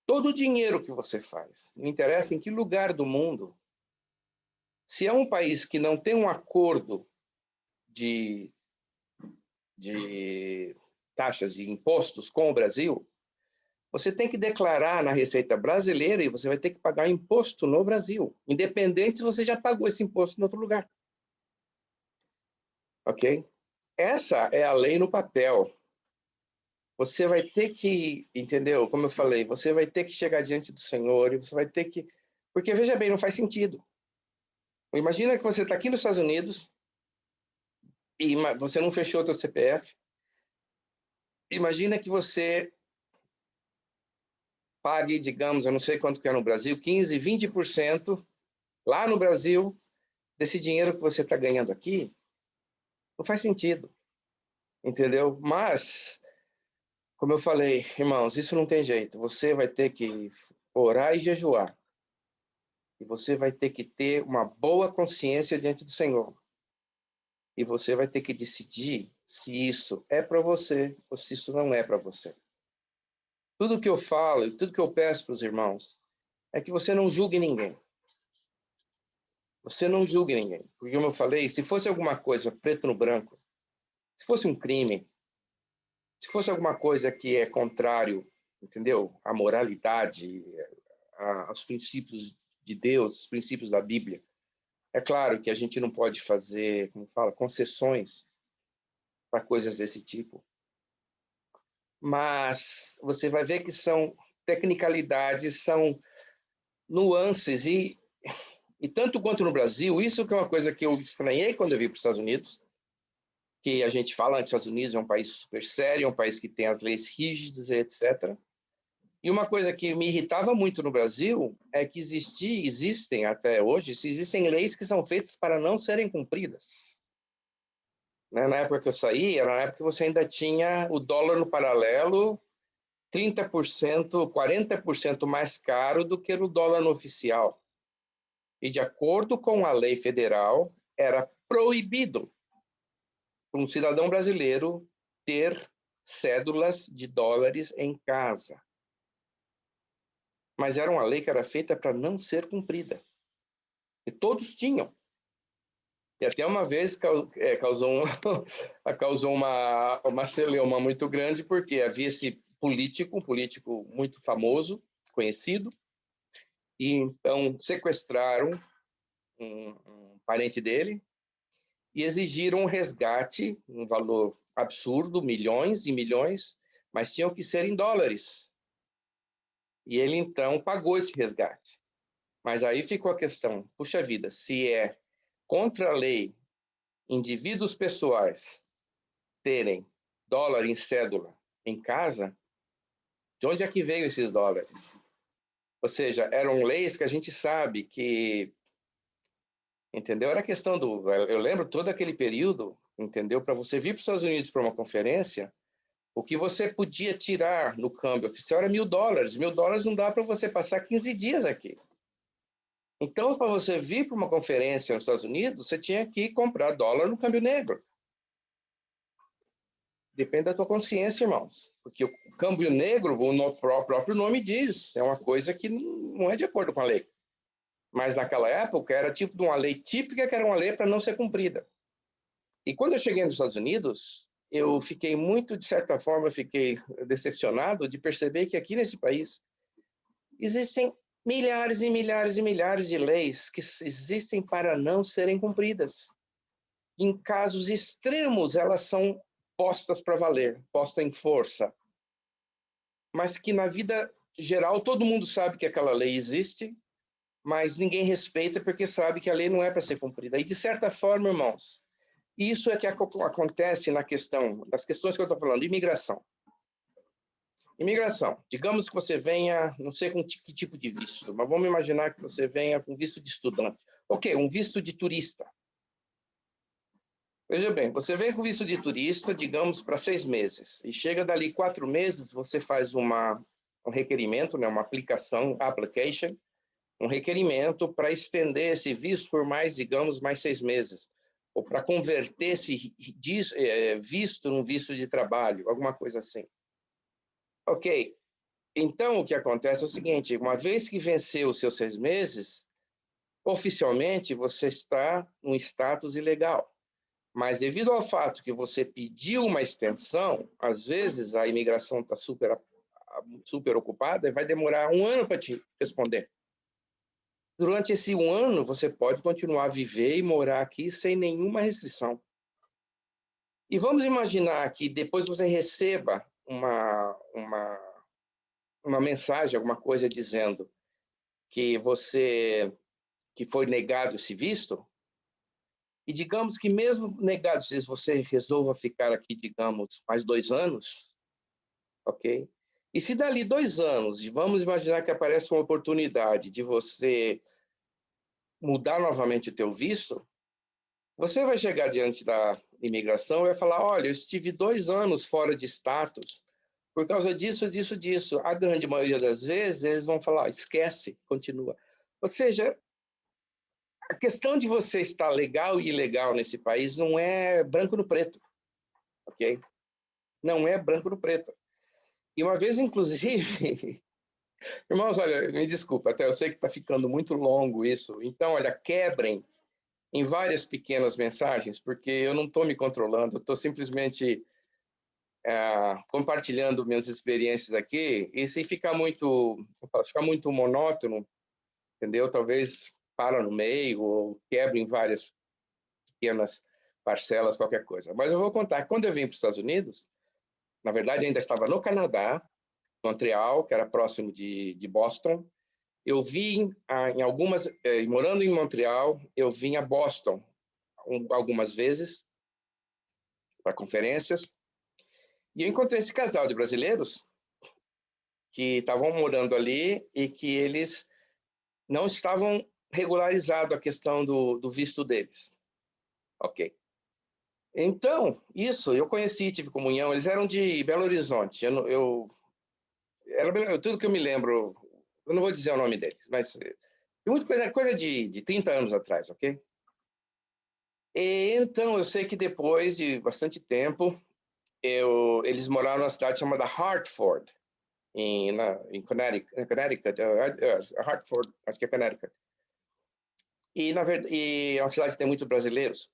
S1: todo o dinheiro que você faz, não interessa em que lugar do mundo, se é um país que não tem um acordo de taxas de impostos com o Brasil, você tem que declarar na Receita Brasileira e você vai ter que pagar imposto no Brasil, independente se você já pagou esse imposto em outro lugar. Ok? Essa é a lei no papel. Você vai ter que, entendeu? Como eu falei, você vai ter que chegar diante do Senhor e você vai ter que... Porque, veja bem, não faz sentido. Imagina que você está aqui nos Estados Unidos e você não fechou o seu CPF. Imagina que você pague, digamos, eu não sei quanto que é no Brasil, 15%, 20% lá no Brasil desse dinheiro que você está ganhando aqui. Não faz sentido, entendeu? Mas, como eu falei, irmãos, isso não tem jeito. Você vai ter que orar e jejuar. E você vai ter que ter uma boa consciência diante do Senhor. E você vai ter que decidir se isso é para você ou se isso não é para você. Tudo que eu falo e tudo que eu peço para os irmãos é que você não julgue ninguém. Você não julgue ninguém. Porque, como eu falei, se fosse alguma coisa preto no branco, se fosse um crime, se fosse alguma coisa que é contrário, entendeu? À moralidade, aos princípios de Deus, os princípios da Bíblia, é claro que a gente não pode fazer, como fala, concessões para coisas desse tipo. Mas você vai ver que são tecnicalidades, são nuances e tanto quanto no Brasil, isso que é uma coisa que eu estranhei quando eu vim para os Estados Unidos, que a gente fala que os Estados Unidos é um país super sério, é um país que tem as leis rígidas, etc. E uma coisa que me irritava muito no Brasil é que existem até hoje, existem leis que são feitas para não serem cumpridas. Né? Na época que eu saí, era na época que você ainda tinha o dólar no paralelo 30%, 40% mais caro do que o dólar no oficial. E de acordo com a lei federal, era proibido para um cidadão brasileiro ter cédulas de dólares em casa. Mas era uma lei que era feita para não ser cumprida. E todos tinham. E até uma vez causou uma celeuma muito grande, porque havia esse político, um político muito famoso, conhecido, e então sequestraram um parente dele e exigiram um resgate, um valor absurdo, milhões e milhões, mas tinham que ser em dólares. E ele, então, pagou esse resgate. Mas aí ficou a questão, puxa vida, se é contra a lei indivíduos pessoais terem dólar em cédula em casa, de onde é que veio esses dólares? Ou seja, eram leis que a gente sabe que, entendeu? Era questão eu lembro todo aquele período, entendeu? Para você vir para os Estados Unidos para uma conferência, o que você podia tirar no câmbio oficial era $1.000. $1.000 não dá para você passar 15 dias aqui. Então, para você vir para uma conferência nos Estados Unidos, você tinha que comprar dólar no câmbio negro. Depende da tua consciência, irmãos. Porque o câmbio negro, o próprio nome diz, é uma coisa que não é de acordo com a lei. Mas naquela época era tipo de uma lei típica, que era uma lei para não ser cumprida. E quando eu cheguei nos Estados Unidos, eu fiquei muito, de certa forma, fiquei decepcionado de perceber que aqui nesse país existem milhares e milhares e milhares de leis que existem para não serem cumpridas. Em casos extremos, elas são postas para valer, postas em força. Mas que na vida geral, todo mundo sabe que aquela lei existe, mas ninguém respeita porque sabe que a lei não é para ser cumprida. E, de certa forma, irmãos, isso é que acontece nas questões que eu estou falando, imigração. Imigração. Digamos que você venha, não sei com que tipo de visto, mas vamos imaginar que você venha com visto de estudante. Ok, um visto de turista. Veja bem, você vem com visto de turista, digamos, para 6 meses, e chega dali 4 meses, você faz um requerimento, né, uma application, um requerimento para estender esse visto por mais, digamos, mais 6 meses, ou para converter esse visto num visto de trabalho, alguma coisa assim. Ok, então o que acontece é o seguinte, uma vez que venceu os seus 6 meses, oficialmente você está num status ilegal. Mas devido ao fato que você pediu uma extensão, às vezes a imigração está super ocupada e vai demorar 1 ano para te responder. Durante esse 1 ano, você pode continuar a viver e morar aqui sem nenhuma restrição. E vamos imaginar que depois você receba uma mensagem, alguma coisa dizendo que foi negado esse visto, e digamos que mesmo negado, se você resolva ficar aqui, digamos, mais 2 anos, ok? E se dali 2 anos, vamos imaginar que aparece uma oportunidade de você mudar novamente o teu visto, você vai chegar diante da imigração e vai falar, olha, eu estive 2 anos fora de status, por causa disso, disso, disso. A grande maioria das vezes, eles vão falar, esquece, continua. Ou seja, a questão de você estar legal e ilegal nesse país não é branco no preto, ok? Não é branco no preto. E uma vez, inclusive, irmãos, olha, me desculpa, até eu sei que está ficando muito longo isso, então, olha, quebrem em várias pequenas mensagens, porque eu não estou me controlando, estou simplesmente compartilhando minhas experiências aqui, e se ficar muito monótono, entendeu? Talvez para no meio, ou quebre em várias pequenas parcelas, qualquer coisa. Mas eu vou contar, quando eu vim para os Estados Unidos, na verdade ainda estava no Canadá, Montreal, que era próximo de Boston, eu vim morando em Montreal, eu vim a Boston algumas vezes para conferências, e eu encontrei esse casal de brasileiros que estavam morando ali e que eles não estavam regularizados a questão do visto deles. Ok. Então, isso, eu conheci, tive comunhão, eles eram de Belo Horizonte, tudo que eu me lembro, eu não vou dizer o nome deles, mas muita coisa de 30 anos atrás, ok? E, então, eu sei que depois de bastante tempo, eles moraram numa cidade chamada Hartford, em Connecticut, Hartford, acho que é Connecticut. E, na verdade, é uma cidade que tem muitos brasileiros.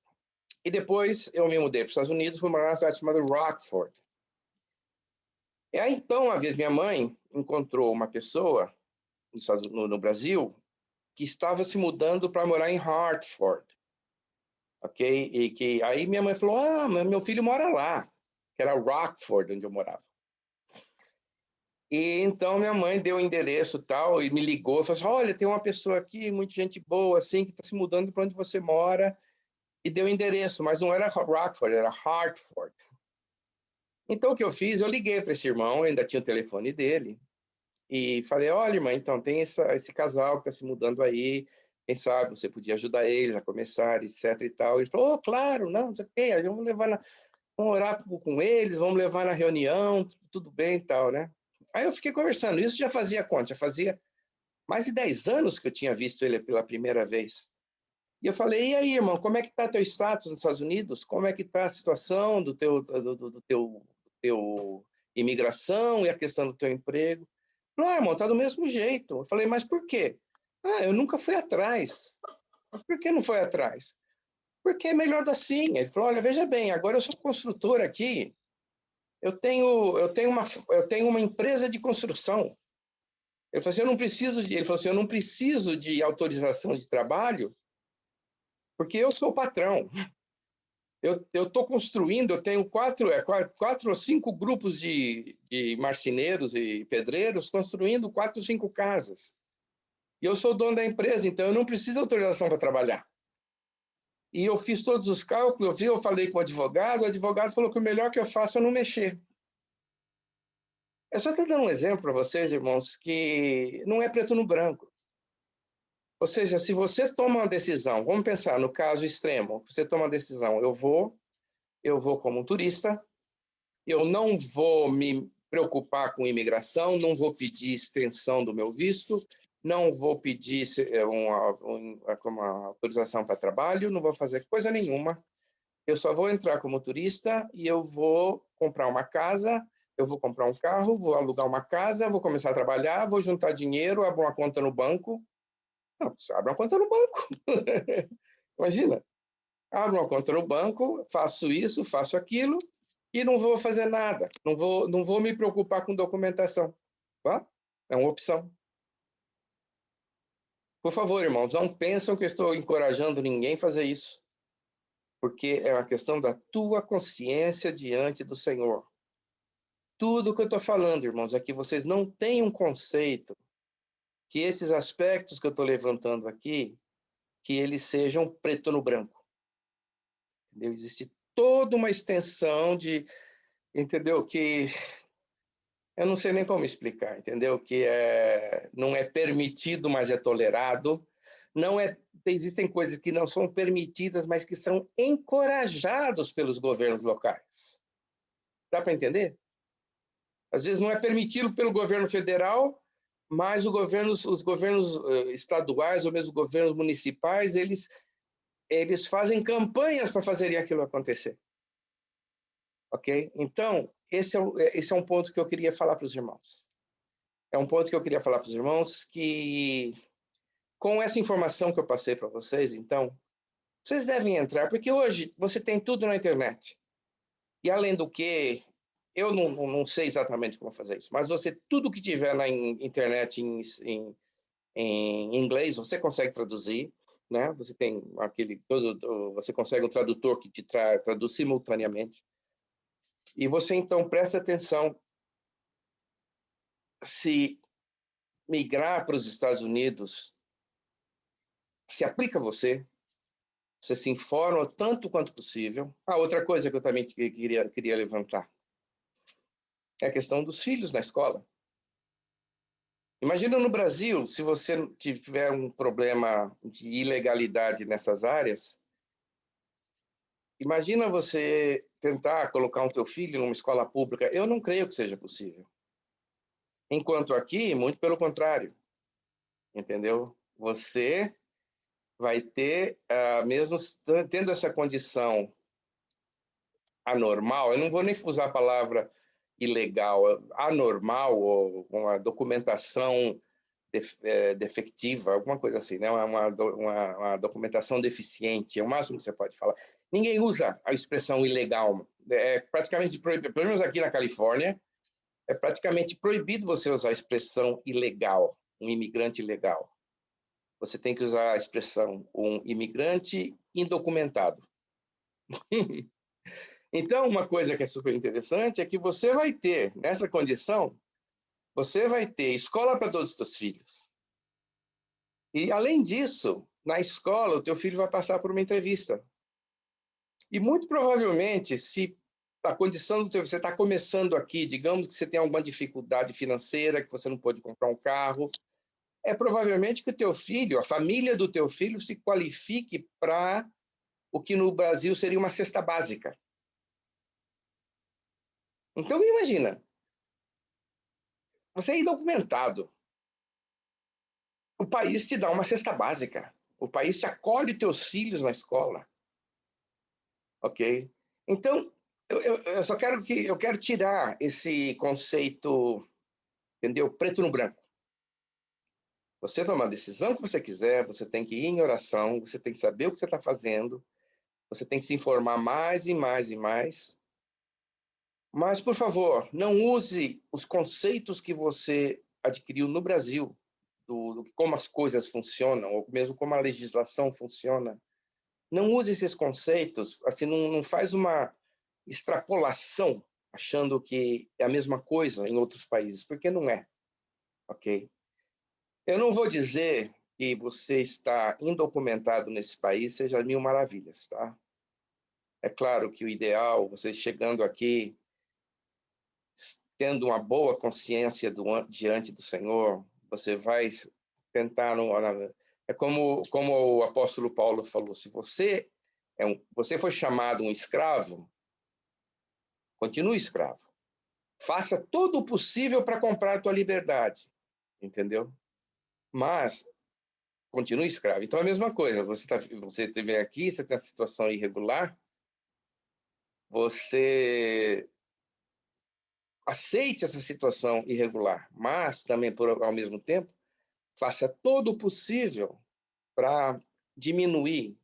S1: E depois eu me mudei para os Estados Unidos, fui morar numa cidade chamada Rockford. E aí, então, uma vez minha mãe encontrou uma pessoa no Brasil que estava se mudando para morar em Hartford, ok? E que aí minha mãe falou, meu filho mora lá, que era Rockford, onde eu morava. E então minha mãe deu o endereço e tal, e me ligou, falou assim, olha, tem uma pessoa aqui, muita gente boa, assim, que está se mudando para onde você mora, e deu o endereço, mas não era Rockford, era Hartford. Então o que eu fiz, eu liguei para esse irmão, ainda tinha o telefone dele, e falei, olha, irmã, então tem esse casal que está se mudando aí, quem sabe você podia ajudar eles a começar, etc e tal. Ele falou, claro, não sei o quê, vamos orar com eles, vamos levar na reunião, tudo bem e tal, né? Aí eu fiquei conversando, isso já fazia quanto? Já fazia mais de 10 anos que eu tinha visto ele pela primeira vez. E eu falei, e aí, irmão, como é que está teu status nos Estados Unidos? Como é que está a situação do teu imigração e a questão do teu emprego? Ele falou, irmão, está do mesmo jeito. Eu falei, mas por quê? Eu nunca fui atrás. Por que não foi atrás? Porque é melhor assim. Ele falou, olha, veja bem, agora eu sou construtor aqui, eu tenho uma empresa de construção. Ele falou assim, eu não preciso de autorização de trabalho, porque eu sou o patrão. Eu estou construindo, eu tenho quatro ou cinco grupos de marceneiros e pedreiros construindo 4 ou 5 casas. E eu sou dono da empresa, então eu não preciso de autorização para trabalhar. E eu fiz todos os cálculos, eu falei com o advogado falou que o melhor que eu faço é não mexer. Eu só estou dando um exemplo para vocês, irmãos, que não é preto no branco. Ou seja, se você toma uma decisão, vamos pensar no caso extremo, você toma uma decisão, eu vou como um turista, eu não vou me preocupar com imigração, não vou pedir extensão do meu visto, não vou pedir uma autorização para trabalho, não vou fazer coisa nenhuma. Eu só vou entrar como turista e eu vou comprar uma casa, eu vou comprar um carro, vou alugar uma casa, vou começar a trabalhar, vou juntar dinheiro, abro uma conta no banco. Não, você abre uma conta no banco. Imagina, abro uma conta no banco, faço isso, faço aquilo e não vou fazer nada. Não vou me preocupar com documentação. Tá? É uma opção. Por favor, irmãos, não pensam que eu estou encorajando ninguém a fazer isso, porque é uma questão da tua consciência diante do Senhor. Tudo que eu estou falando, irmãos, é que vocês não têm um conceito que esses aspectos que eu estou levantando aqui, que eles sejam preto no branco. Entendeu? Existe toda uma extensão de, entendeu? Que eu não sei nem como explicar, entendeu? Que não é permitido, mas é tolerado. Não é, existem coisas que não são permitidas, mas que são encorajados pelos governos locais. Dá para entender? Às vezes não é permitido pelo governo federal, mas os governos estaduais ou mesmo governos municipais, eles fazem campanhas para fazerem aquilo acontecer. Ok? Então, esse é um ponto que eu queria falar para os irmãos. É um ponto que eu queria falar para os irmãos que, com essa informação que eu passei para vocês, então, vocês devem entrar, porque hoje você tem tudo na internet. E, além do que, eu não sei exatamente como fazer isso, mas tudo que tiver na internet em inglês, você consegue traduzir, né? Você tem você consegue o tradutor que te traduz simultaneamente. E você, então, presta atenção se migrar para os Estados Unidos se aplica a você, você se informa o tanto quanto possível. Outra coisa que eu também queria levantar é a questão dos filhos na escola. Imagina no Brasil, se você tiver um problema de ilegalidade nessas áreas, imagina você tentar colocar um teu filho numa escola pública. Eu não creio que seja possível. Enquanto aqui, muito pelo contrário, entendeu? Você vai ter, mesmo tendo essa condição anormal, eu não vou nem usar a palavra ilegal, anormal, ou uma documentação defectiva, alguma coisa assim, né? Uma documentação deficiente, é o máximo que você pode falar. Ninguém usa a expressão ilegal, é praticamente proibido, pelo menos aqui na Califórnia, é praticamente proibido você usar a expressão ilegal, um imigrante ilegal. Você tem que usar a expressão um imigrante indocumentado. Então, uma coisa que é super interessante é que você vai ter, nessa condição, você vai ter escola para todos os seus filhos. E, além disso, na escola, o teu filho vai passar por uma entrevista. E, muito provavelmente, se a condição do teu você está começando aqui, digamos que você tem alguma dificuldade financeira, que você não pode comprar um carro, é provavelmente que o teu filho, a família do teu filho, se qualifique para o que no Brasil seria uma cesta básica. Então, imagina, você é indocumentado. O país te dá uma cesta básica. O país te acolhe teus filhos na escola. Ok? Então, eu só quero tirar esse conceito, entendeu? Preto no branco. Você toma a decisão que você quiser, você tem que ir em oração, você tem que saber o que você está fazendo, você tem que se informar mais e mais e mais. Mas, por favor, não use os conceitos que você adquiriu no Brasil, do como as coisas funcionam, ou mesmo como a legislação funciona, não use esses conceitos, assim, não faz uma extrapolação achando que é a mesma coisa em outros países, porque não é, ok? Eu não vou dizer que você está indocumentado nesse país seja mil maravilhas, tá? É claro que o ideal, você chegando aqui, tendo uma boa consciência diante do Senhor, você vai tentar... É como o apóstolo Paulo falou, se você, você foi chamado um escravo, continue escravo. Faça todo o possível para comprar a tua liberdade, entendeu? Mas continue escravo. Então, é a mesma coisa, você vem aqui, você tem a situação irregular, você aceite essa situação irregular, mas também, ao mesmo tempo, faça todo o possível para diminuir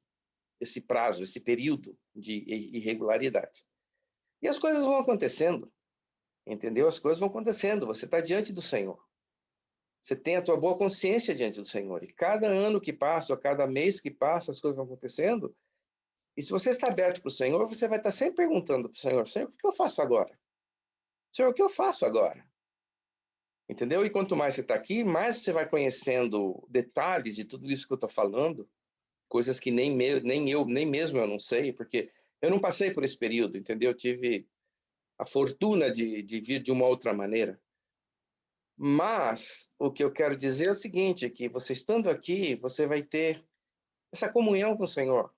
S1: esse prazo, esse período de irregularidade. E as coisas vão acontecendo, entendeu? As coisas vão acontecendo, você está diante do Senhor. Você tem a tua boa consciência diante do Senhor. E cada ano que passa, ou cada mês que passa, as coisas vão acontecendo. E se você está aberto para o Senhor, você vai estar sempre perguntando para o Senhor, Senhor, o que eu faço agora? Senhor, o que eu faço agora? Entendeu? E quanto mais você está aqui, mais você vai conhecendo detalhes de tudo isso que eu estou falando, coisas que nem mesmo eu não sei, porque eu não passei por esse período, entendeu? Eu tive a fortuna de vir de uma outra maneira. Mas o que eu quero dizer é o seguinte, que você estando aqui, você vai ter essa comunhão com o Senhor,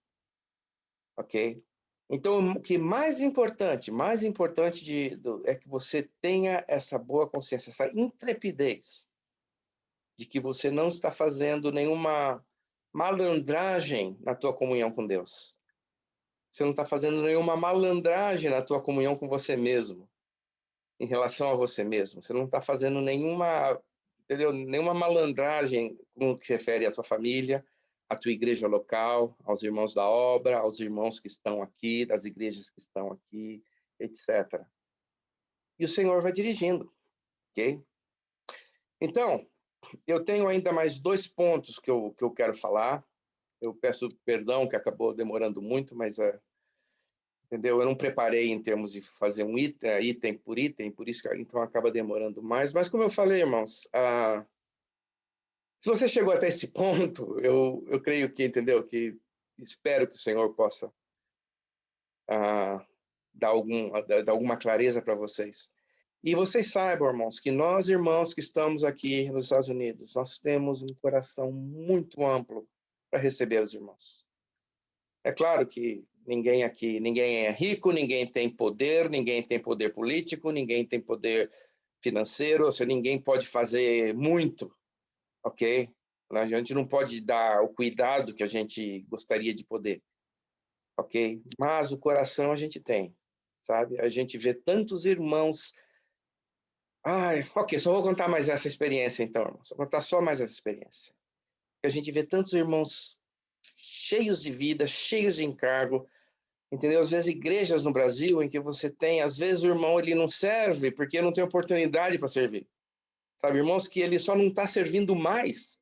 S1: ok? Então, o que mais importante é que você tenha essa boa consciência, essa intrepidez de que você não está fazendo nenhuma malandragem na tua comunhão com Deus. Você não está fazendo nenhuma malandragem na tua comunhão com você mesmo, em relação a você mesmo. Você não está fazendo nenhuma, entendeu? Nenhuma malandragem no que se refere à tua família, à tua igreja local, aos irmãos da obra, aos irmãos que estão aqui, das igrejas que estão aqui, etc. E o Senhor vai dirigindo, ok? Então, eu tenho ainda mais 2 pontos que eu quero falar. Eu peço perdão que acabou demorando muito, mas entendeu? Eu não preparei em termos de fazer um item por item, por isso que então acaba demorando mais. Mas como eu falei, irmãos, se você chegou até esse ponto, eu creio que, entendeu? Que espero que o Senhor possa dar alguma clareza para vocês. E vocês saibam, irmãos, que nós, irmãos que estamos aqui nos Estados Unidos, nós temos um coração muito amplo para receber os irmãos. É claro que ninguém é rico, ninguém tem poder político, ninguém tem poder financeiro, ou seja, ninguém pode fazer muito, ok? A gente não pode dar o cuidado que a gente gostaria de poder, ok? Mas o coração a gente tem, sabe? A gente vê tantos irmãos... ok, só vou contar mais essa experiência então, irmão. Vou contar só mais essa experiência. A gente vê tantos irmãos cheios de vida, cheios de encargo, entendeu? Às vezes igrejas no Brasil em que você tem, às vezes o irmão ele não serve porque não tem oportunidade para servir. Sabe, irmãos que ele só não está servindo mais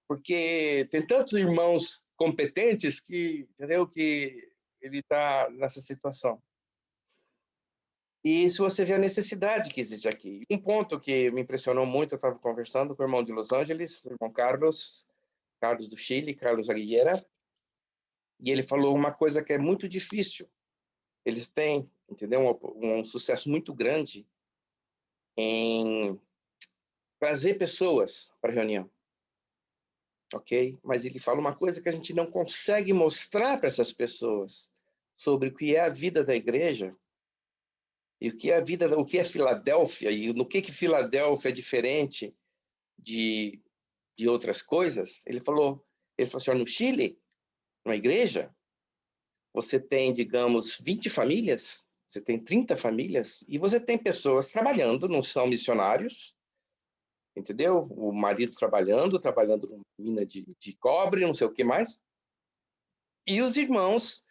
S1: porque tem tantos irmãos competentes que, entendeu? Que ele está nessa situação. E se você vê a necessidade que existe aqui. Um ponto que me impressionou muito, eu estava conversando com o irmão de Los Angeles, o irmão Carlos do Chile, Carlos Aguilera, e ele falou uma coisa que é muito difícil. Eles têm, entendeu? Um sucesso muito grande em trazer pessoas para a reunião, ok? Mas ele fala uma coisa que a gente não consegue mostrar para essas pessoas sobre o que é a vida da igreja e o que é a vida, o que é Filadélfia e no que Filadélfia é diferente de outras coisas. Ele falou assim, no Chile, numa igreja, você tem, digamos, 20 famílias, você tem 30 famílias, e você tem pessoas trabalhando, não são missionários, entendeu? O marido trabalhando numa mina de cobre, não sei o que mais, e os irmãos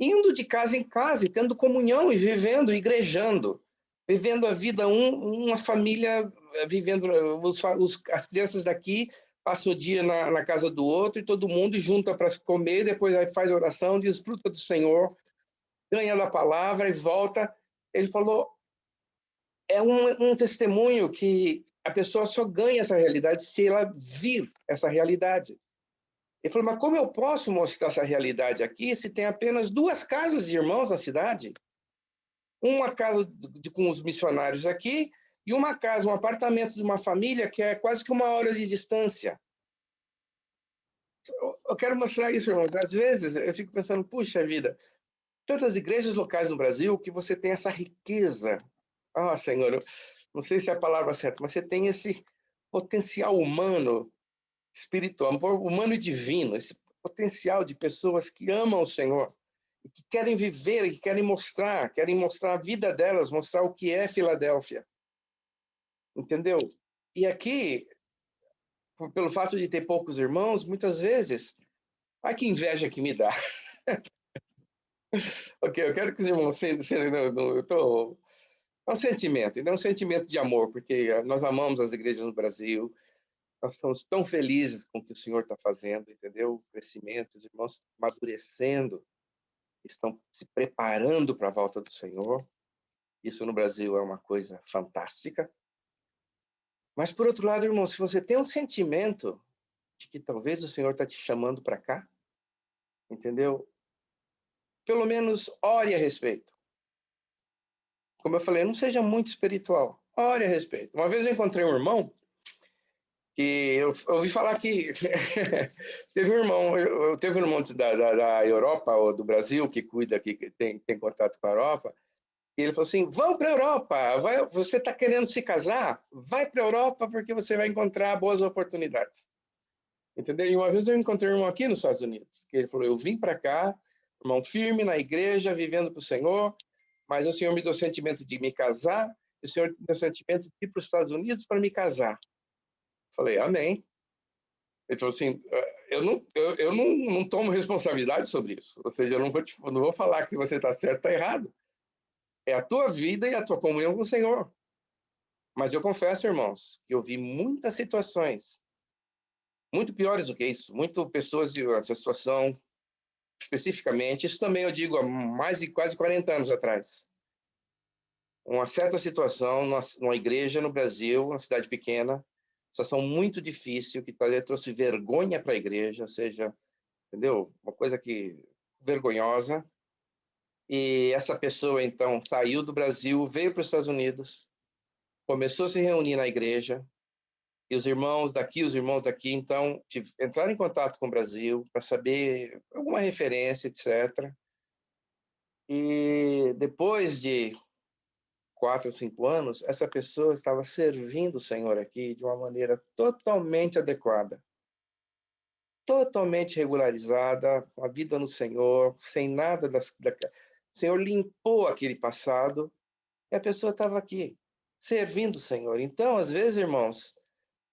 S1: indo de casa em casa, e tendo comunhão, e vivendo, igrejando, vivendo a vida, uma família, vivendo, as crianças daqui passa o dia na casa do outro e todo mundo junta para comer, depois aí faz oração, desfruta do Senhor, ganha da palavra e volta. Ele falou, é um testemunho que a pessoa só ganha essa realidade se ela vir essa realidade. Ele falou, mas como eu posso mostrar essa realidade aqui se tem apenas 2 casas de irmãos na cidade? Uma casa com os missionários aqui e uma casa, um apartamento de uma família que é quase que 1 hora de distância. Eu quero mostrar isso, irmãos. Às vezes eu fico pensando, puxa vida, tantas igrejas locais no Brasil que você tem essa riqueza. Ah, Senhor, eu não sei se é a palavra certa, mas você tem esse potencial humano, espiritual, humano e divino, esse potencial de pessoas que amam o Senhor e que querem viver, e que querem mostrar a vida delas, mostrar o que é Filadélfia. Entendeu? E aqui, pelo fato de ter poucos irmãos, muitas vezes, ai que inveja que me dá. Ok, eu quero que os irmãos, eu tô, é um sentimento, é um sentimento de amor, porque nós amamos as igrejas no Brasil, nós estamos tão felizes com o que o Senhor está fazendo, entendeu? O crescimento, os irmãos amadurecendo, estão se preparando para a volta do Senhor. Isso no Brasil é uma coisa fantástica. Mas, por outro lado, irmão, se você tem um sentimento de que talvez o Senhor está te chamando para cá, entendeu? Pelo menos ore a respeito. Como eu falei, não seja muito espiritual. Ore a respeito. Uma vez eu encontrei um irmão que eu ouvi falar que teve um irmão da Europa ou do Brasil que cuida aqui, que tem contato com a Europa, e ele falou assim, vamos para a Europa, você está querendo se casar? Vai para a Europa porque você vai encontrar boas oportunidades. Entendeu? E uma vez eu encontrei um irmão aqui nos Estados Unidos, que ele falou, eu vim para cá, irmão firme na igreja, vivendo para o Senhor, mas o Senhor me deu o sentimento de me casar, e o Senhor me deu o sentimento de ir para os Estados Unidos para me casar. Falei, amém. Ele falou assim, eu não tomo responsabilidade sobre isso. Ou seja, eu não vou falar que você está certo ou está errado. É a tua vida e a tua comunhão com o Senhor. Mas eu confesso, irmãos, que eu vi muitas situações muito piores do que isso. Muitas pessoas de essa situação, especificamente, isso também eu digo há mais de quase 40 anos atrás. Uma certa situação numa igreja no Brasil, uma cidade pequena, situação muito difícil, que trouxe vergonha para a igreja, ou seja, entendeu? Uma coisa que vergonhosa. E essa pessoa, então, saiu do Brasil, veio para os Estados Unidos, começou a se reunir na igreja, e os irmãos daqui, então, entraram em contato com o Brasil para saber alguma referência, etc. E depois de 4 ou 5 anos, essa pessoa estava servindo o Senhor aqui de uma maneira totalmente adequada, totalmente regularizada, com a vida no Senhor, sem nada o Senhor limpou aquele passado e a pessoa estava aqui, servindo o Senhor. Então, às vezes, irmãos,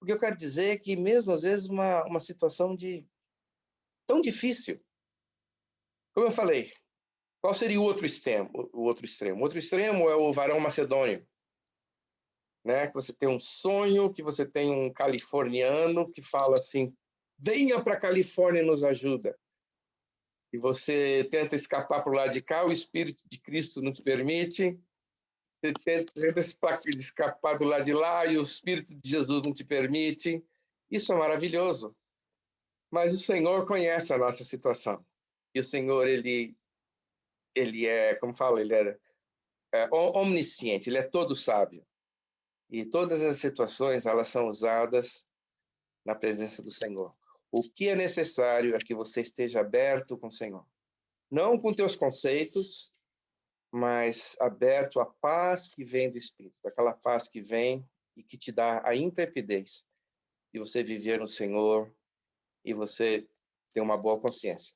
S1: o que eu quero dizer é que mesmo às vezes uma situação tão difícil, como eu falei, qual seria o outro extremo? O outro extremo? O outro extremo é o varão macedônio, né? Que você tem um sonho, que você tem um californiano que fala assim, venha para a Califórnia e nos ajuda. E você tenta escapar para o lado de cá, o Espírito de Cristo não te permite. Você tenta escapar do lado de lá e o Espírito de Jesus não te permite. Isso é maravilhoso. Mas o Senhor conhece a nossa situação. E o Senhor, ele é, como fala, ele é omnisciente, ele é todo sábio. E todas as situações, elas são usadas na presença do Senhor. O que é necessário é que você esteja aberto com o Senhor. Não com teus conceitos, mas aberto à paz que vem do Espírito. Aquela paz que vem e que te dá a intrepidez de você viver no Senhor e você ter uma boa consciência.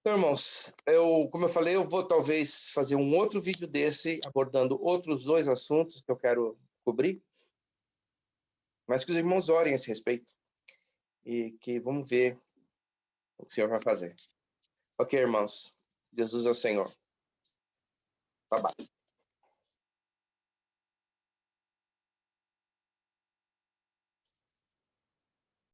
S1: Então, irmãos, como eu falei, eu vou talvez fazer um outro vídeo desse, abordando outros 2 assuntos que eu quero cobrir, mas que os irmãos orem a esse respeito e que vamos ver o que o Senhor vai fazer. Ok, irmãos? Jesus é o Senhor. Bye, bye.